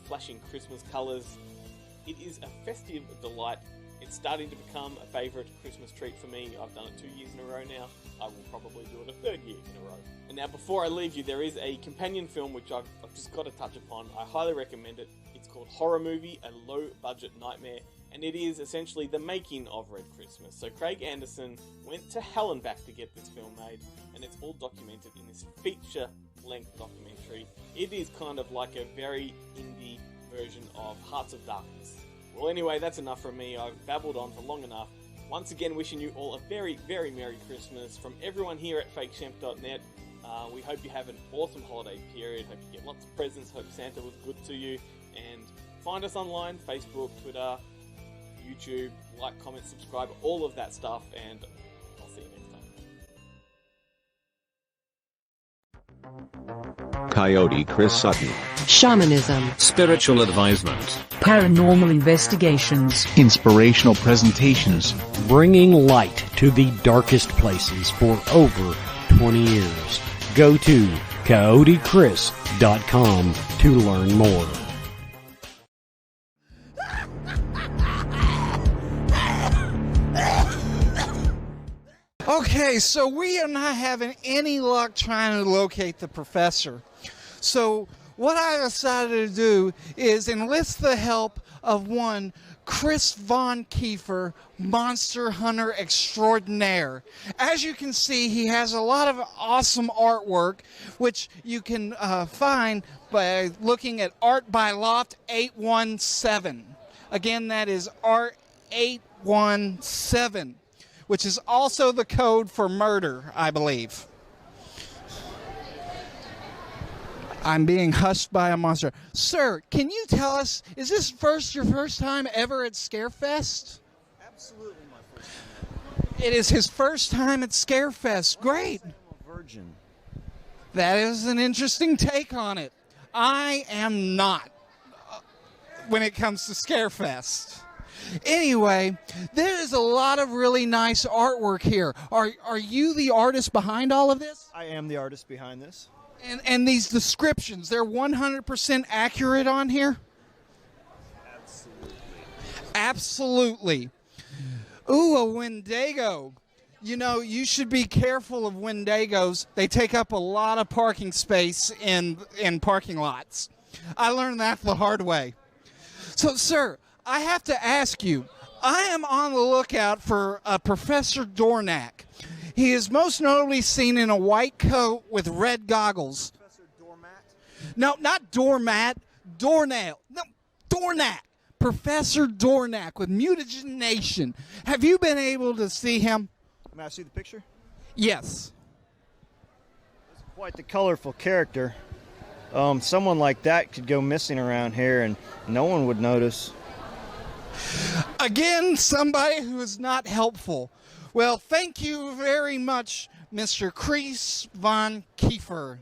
flashing Christmas colours. It is a festive delight. It's starting to become a favourite Christmas treat for me. I've done it 2 years in a row now. I will probably do it a third year in a row. And now, before I leave you, there is a companion film which I've just got to touch upon. I highly recommend it. It's called Horror Movie, A Low-Budget Nightmare, and it is essentially the making of Red Christmas. So Craig Anderson went to hell and back to get this film made, and it's all documented in this feature-length documentary. It is kind of like a very indie version of Hearts of Darkness. Well, anyway, that's enough from me. I've babbled on for long enough. Once again, wishing you all a very, very Merry Christmas from everyone here at fakeshamp.net. We hope you have an awesome holiday period. Hope you get lots of presents. Hope Santa was good to you. And find us online, Facebook, Twitter, YouTube, like, comment, subscribe, all of that stuff. And I'll see you next time. Coyote Chris Sutton. Shamanism. Spiritual advisement. Paranormal investigations. Inspirational presentations. Bringing light to the darkest places for over 20 years. Go to coyotechris.com to learn more. Okay, so we are not having any luck trying to locate the professor. So what I decided to do is enlist the help of one Chris Von Kiefer, monster hunter extraordinaire. As you can see, he has a lot of awesome artwork, which you can find by looking at Art by Loft 817. Again, that is Art 817. Which is also the code for murder, I believe. I'm being hushed by a monster. Sir, can you tell us, is this your first time ever at Scarefest? Absolutely my first time. It is his first time at Scarefest. Great. I'm a virgin. That is an interesting take on it. I am not when it comes to Scarefest. Anyway, there is a lot of really nice artwork here. Are you the artist behind all of this? I am the artist behind this. And these descriptions, they're 100% accurate on here? Absolutely. Absolutely. Ooh, a Wendigo. You know, you should be careful of Wendigos. They take up a lot of parking space in parking lots. I learned that the hard way. So, sir, I have to ask you, I am on the lookout for Professor Dornack. He is most notably seen in a white coat with red goggles. Professor Doormat? No, not doormat, doornail. No, Dornack. Professor Dornack with mutagenation. Have you been able to see him? May I see the picture? Yes. It's quite the colorful character. Someone like that could go missing around here and no one would notice. Again, somebody who is not helpful. Well, thank you very much, Mr. Kreis von Kiefer.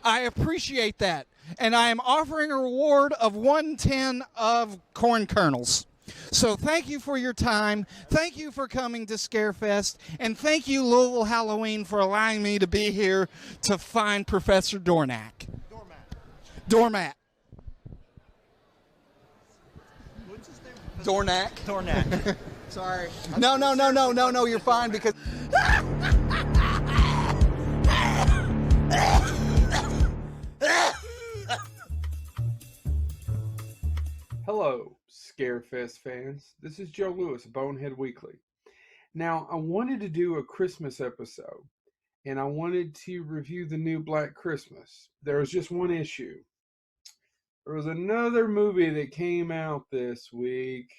I appreciate that. And I am offering a reward of 110 of corn kernels. So thank you for your time. Thank you for coming to Scarefest. And thank you, Louisville Halloween, for allowing me to be here to find Professor Dornack. Doormat. What's his name? Dornack. Dornack. Sorry. No, you're fine because... Hello, Scarefest fans. This is Joe Lewis of Bonehead Weekly. Now, I wanted to do a Christmas episode, and I wanted to review the new Black Christmas. There was just one issue. There was another movie that came out this week.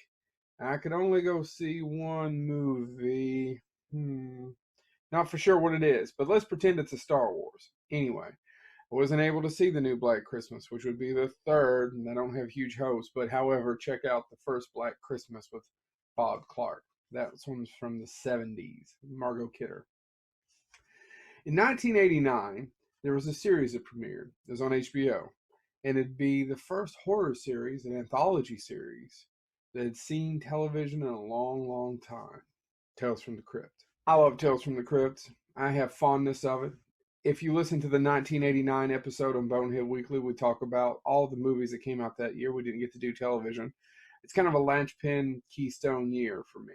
I could only go see one movie. Not for sure what it is, but let's pretend it's a Star Wars. Anyway, I wasn't able to see the new Black Christmas, which would be the third, and I don't have huge hopes, but however, check out the first Black Christmas with Bob Clark. That one's from the 70s, Margot Kidder. In 1989, there was a series that premiered. It was on HBO, and it'd be the first horror series, an anthology series, that had seen television in a long, long time. Tales from the Crypt. I love Tales from the Crypt. I have fondness of it. If you listen to the 1989 episode on Bonehead Weekly, we talk about all the movies that came out that year. We didn't get to do television. It's kind of a linchpin keystone year for me.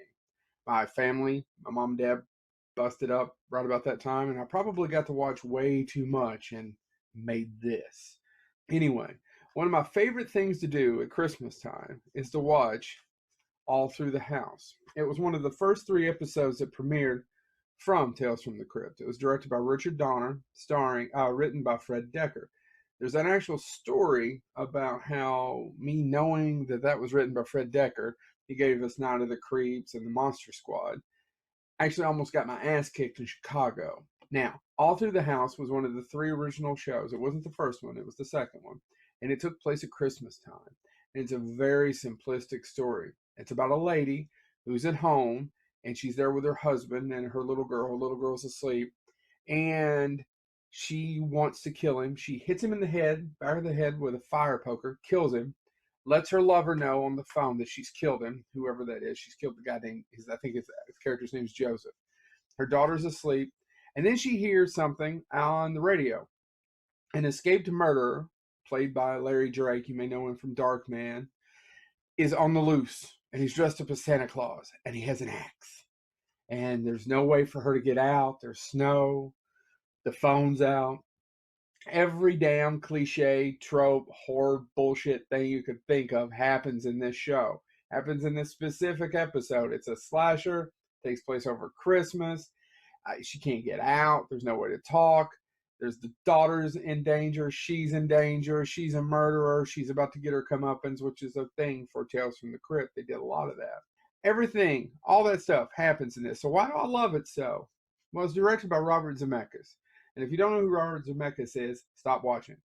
My family, my mom and dad busted up right about that time, and I probably got to watch way too much and made this. Anyway, one of my favorite things to do at Christmas time is to watch All Through the House. It was one of the first 3 episodes that premiered from Tales from the Crypt. It was directed by Richard Donner, written by Fred Decker. There's an actual story about how me knowing that was written by Fred Decker, he gave us Night of the Creeps and the Monster Squad, actually almost got my ass kicked in Chicago. Now, All Through the House was one of the 3 original shows. It wasn't the first one, it was the second one. And it took place at Christmas time. And it's a very simplistic story. It's about a lady who's at home, and she's there with her husband and her little girl. Her little girl's asleep, and she wants to kill him. She hits him in the head, back of the head with a fire poker, kills him, lets her lover know on the phone that she's killed him, whoever that is. She's killed the guy named, I think his character's name is Joseph. Her daughter's asleep, and then she hears something on the radio. An escaped murderer, played by Larry Drake, you may know him from Darkman, is on the loose. And he's dressed up as Santa Claus, and he has an axe. And there's no way for her to get out. There's snow. The phone's out. Every damn cliche, trope, horror, bullshit thing you could think of happens in this show. Happens in this specific episode. It's a slasher. Takes place over Christmas. She can't get out. There's no way to talk. There's the daughter's in danger. She's in danger. She's a murderer. She's about to get her comeuppance, which is a thing for Tales from the Crypt. They did a lot of that. Everything, all that stuff happens in this. So why do I love it so? Well, it's directed by Robert Zemeckis. And if you don't know who Robert Zemeckis is, stop watching.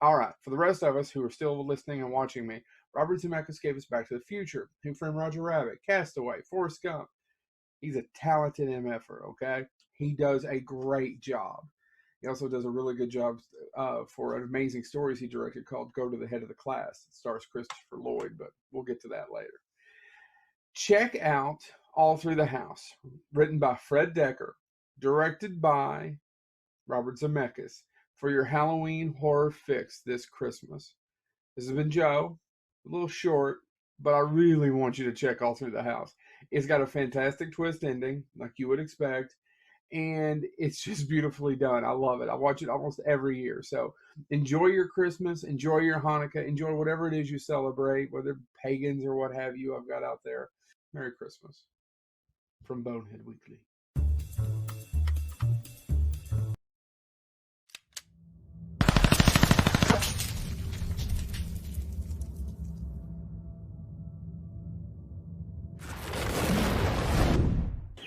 All right, for the rest of us who are still listening and watching me, Robert Zemeckis gave us Back to the Future, Who Framed Roger Rabbit, Castaway, Forrest Gump. He's a talented MFer, okay? He does a great job. He also does a really good job for an amazing stories he directed called Go to the Head of the Class. It stars Christopher Lloyd, but we'll get to that later. Check out All Through the House, written by Fred Decker, directed by Robert Zemeckis, for your Halloween horror fix this Christmas. This has been Joe, a little short, but I really want you to check All Through the House. It's got a fantastic twist ending, like you would expect. and it's just beautifully done. I love it. I watch it almost every year. So enjoy your Christmas, enjoy your Hanukkah, enjoy whatever it is you celebrate, whether pagans or what have you I've got out there. Merry Christmas from Bonehead Weekly.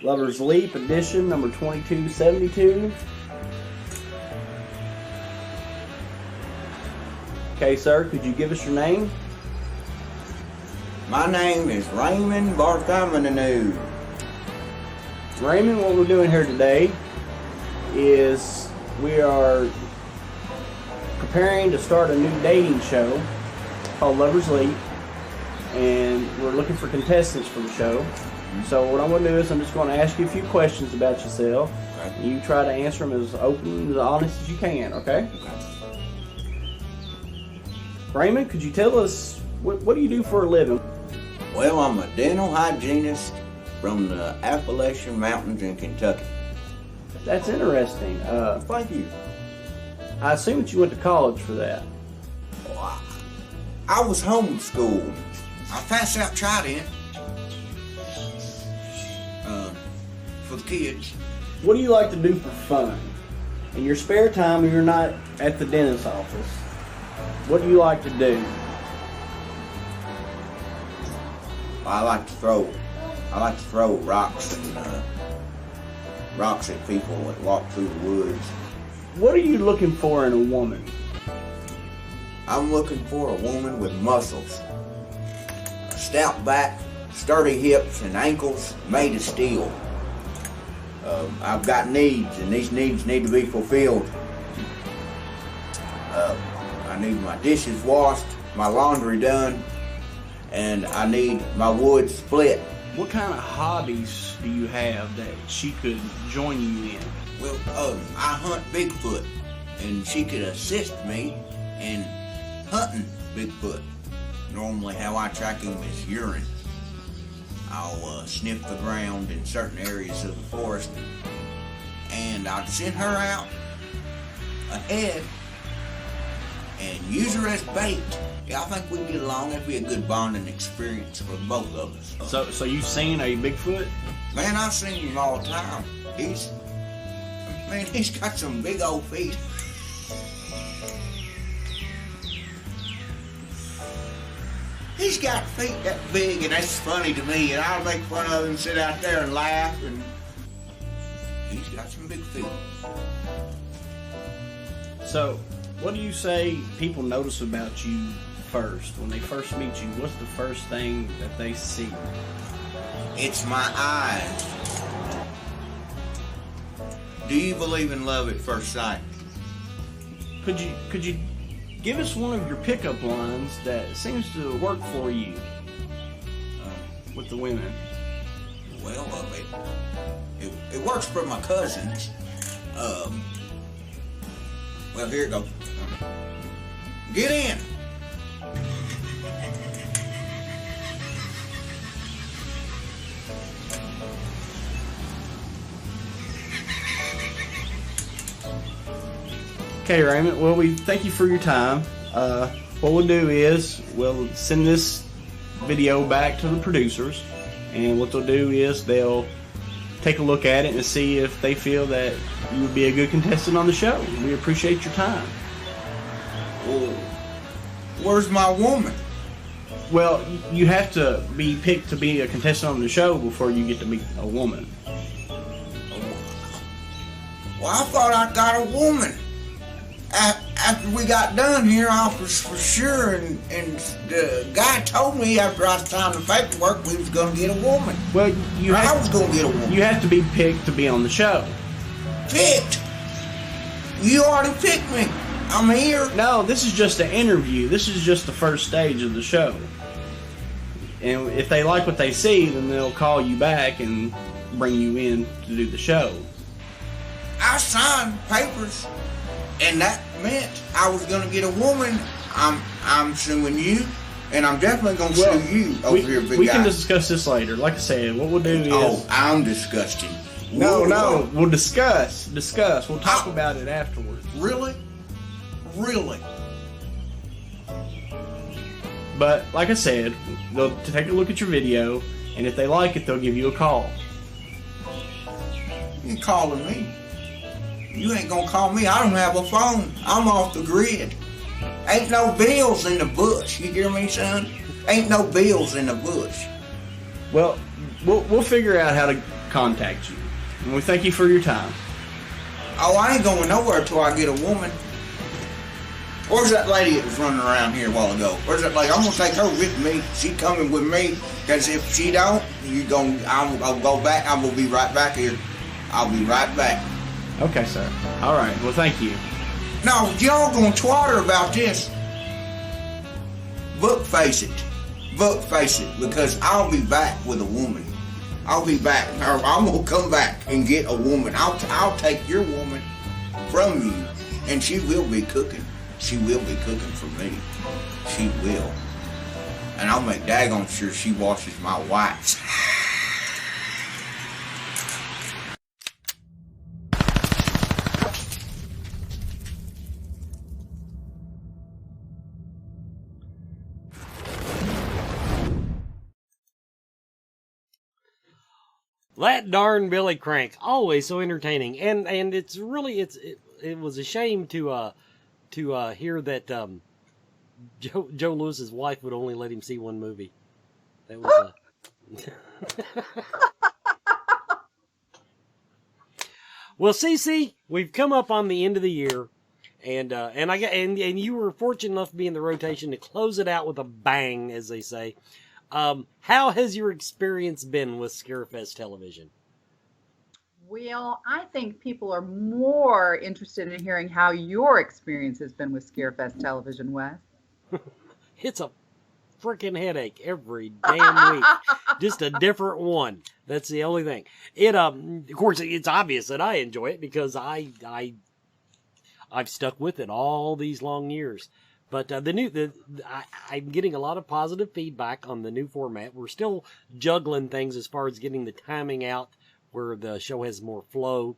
Lover's Leap edition number 2272. Okay, sir, could you give us your name? My name is Raymond Bartholomew. Raymond, what we're doing here today is we are preparing to start a new dating show called Lover's Leap, and we're looking for contestants for the show. So what I'm going to do is I'm just going to ask you a few questions about yourself. Okay. You try to answer them as open, as honest as you can, okay? Okay. Raymond, could you tell us, what do you do for a living? Well, I'm a dental hygienist from the Appalachian Mountains in Kentucky. That's interesting. Thank you. I assume that you went to college for that. Well, I was homeschooled. I passed out try-in. For the kids. What do you like to do for fun? In your spare time when you're not at the dentist's office, what do you like to do? I like to throw rocks and rocks at people that walk through the woods. What are you looking for in a woman? I'm looking for a woman with muscles, a stout back, sturdy hips, and ankles made of steel. I've got needs, and these needs need to be fulfilled. I need my dishes washed, my laundry done, and I need my wood split. What kind of hobbies do you have that she could join you in? Well, I hunt Bigfoot, and she could assist me in hunting Bigfoot. Normally how I track him is urine. I'll sniff the ground in certain areas of the forest, and I'll send her out ahead and use her as bait. Yeah, I think we can get along. It'd be a good bonding experience for both of us. So you've seen a Bigfoot? Man, I've seen him all the time. He's got some big old feet. He's got feet that big, and that's funny to me, and I'll make fun of him, sit out there and laugh, and he's got some big feet. So, what do you say people notice about you first? When they first meet you, what's the first thing that they see? It's my eyes. Do you believe in love at first sight? Could you give us one of your pickup lines that seems to work for you with the women? Well, it works for my cousins. Well, here it goes. Get in. Okay, Raymond. Well, we thank you for your time. What we'll do is we'll send this video back to the producers, and what they'll do is they'll take a look at it and see if they feel that you would be a good contestant on the show. We appreciate your time. Well, where's my woman? Well, you have to be picked to be a contestant on the show before you get to meet a woman. Well, I thought I got a woman. After we got done here, I was for sure, and the guy told me after I signed the paperwork we was going to get a woman. Well, I was going to get a woman. You have to be picked to be on the show. Picked? You already picked me. I'm here. No, this is just an interview. This is just the first stage of the show. And if they like what they see, then they'll call you back and bring you in to do the show. I signed papers, and that meant I was going to get a woman. I'm suing you, and I'm definitely going to sue you over here, big guy. We can discuss this later. Like I said, what we'll do is... Oh, I'm disgusting. No. We'll discuss. We'll talk about it afterwards. Really? But like I said, they'll take a look at your video, and if they like it, they'll give you a call. You ain't calling me. You ain't gonna call me. I don't have a phone. I'm off the grid. Ain't no bills in the bush. You hear me, son? Ain't no bills in the bush. Well, we'll figure out how to contact you. And we thank you for your time. Oh, I ain't going nowhere till I get a woman. Where's that lady that was running around here a while ago? Where's that lady? I'm gonna take her with me. She coming with me. Cause if she don't, I'll go back. I'm gonna be right back here. I'll be right back. Okay, sir. All right. Well, thank you. No, y'all gonna twatter about this. Book face it, because I'll be back with a woman. I'll be back. I'm gonna come back and get a woman. I'll take your woman from you, and she will be cooking. She will be cooking for me. She will. And I'll make daggone sure she washes my whites. That darn Billy Crank, always so entertaining, and it's really it was a shame to hear that Joe Lewis's wife would only let him see one movie. That was Well, Cece, we've come up on the end of the year, and you were fortunate enough to be in the rotation to close it out with a bang, as they say. How has your experience been with Scarefest Television? Well, I think people are more interested in hearing how your experience has been with Scarefest Television, Wes. It's a freaking headache every damn week. Just a different one. That's the only thing. It of course it's obvious that I enjoy it because I've stuck with it all these long years. But I'm getting a lot of positive feedback on the new format. We're still juggling things as far as getting the timing out where the show has more flow.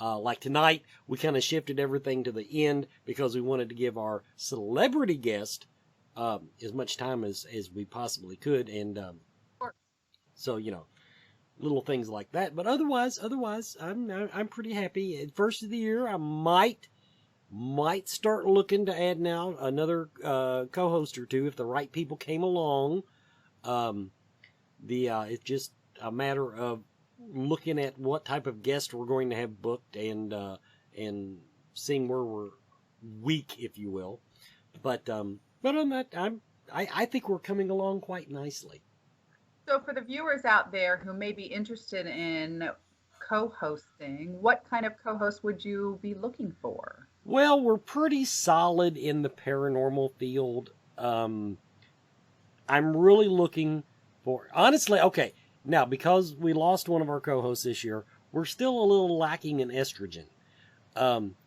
Like tonight, we kind of shifted everything to the end because we wanted to give our celebrity guest as much time as we possibly could. And so, little things like that. But otherwise, I'm pretty happy. At first of the year, I might start looking to add now another co-host or two if the right people came along. It's just a matter of looking at what type of guest we're going to have booked and seeing where we're weak, if you will. But on that, I think we're coming along quite nicely. So for the viewers out there who may be interested in co-hosting, what kind of co-host would you be looking for? Well, we're pretty solid in the paranormal field. I'm really looking for, honestly, okay, now because we lost one of our co-hosts this year, we're still a little lacking in estrogen.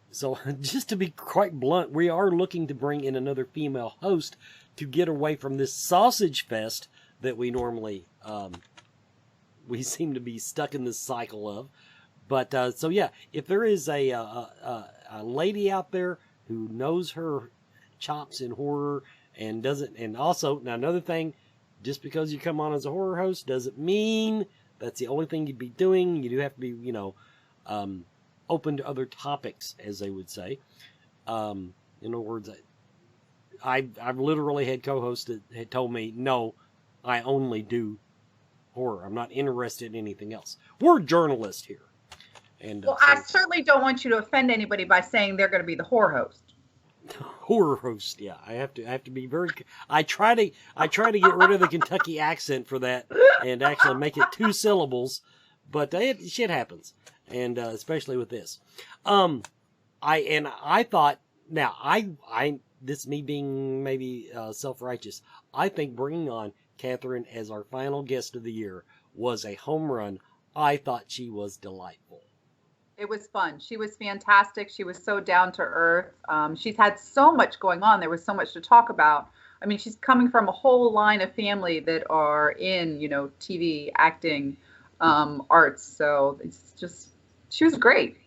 So just to be quite blunt, we are looking to bring in another female host to get away from this sausage fest that we normally, we seem to be stuck in this cycle of. But, so yeah, if there is a lady out there who knows her chops in horror and doesn't, and also, now another thing, just because you come on as a horror host doesn't mean that's the only thing you'd be doing. You do have to be, open to other topics, as they would say. In other words, I've literally had co-hosts that had told me, no, I only do horror. I'm not interested in anything else. We're journalists here. And, well, I certainly don't want you to offend anybody by saying they're going to be the horror host. Horror host, yeah. I have to be very. I try to get rid of the Kentucky accent for that and actually make it 2 syllables, but shit happens, and especially with this. I thought, now this me being maybe self-righteous, I think bringing on Katherine as our final guest of the year was a home run. I thought she was delightful. It was fun. She was fantastic. She was so down to earth. She's had so much going on. There was so much to talk about. I mean, she's coming from a whole line of family that are in, TV, acting, arts. So it's just, she was great.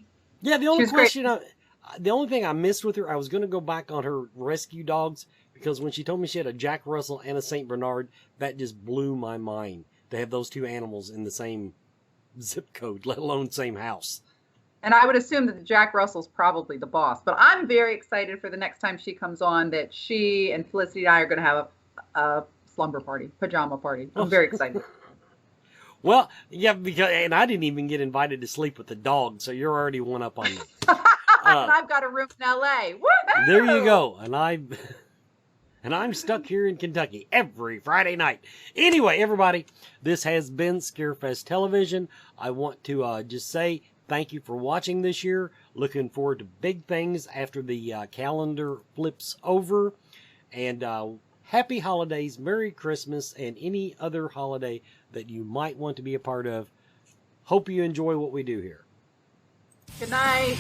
Yeah, the only the only thing I missed with her, I was going to go back on her rescue dogs, because when she told me she had a Jack Russell and a St. Bernard, that just blew my mind to have those two animals in the same zip code, let alone same house. And I would assume that the Jack Russell's probably the boss. But I'm very excited for the next time she comes on, that she and Felicity and I are going to have a slumber party, pajama party. I'm very excited. Well, yeah, and I didn't even get invited to sleep with the dog, so you're already one up on me. And I've got a room in LA. Woo-hoo! There you go. And I'm stuck here in Kentucky every Friday night. Anyway, everybody, this has been Scarefest Television. I want to just say thank you for watching this year. Looking forward to big things after the calendar flips over. And happy holidays, Merry Christmas, and any other holiday that you might want to be a part of. Hope you enjoy what we do here. Good night.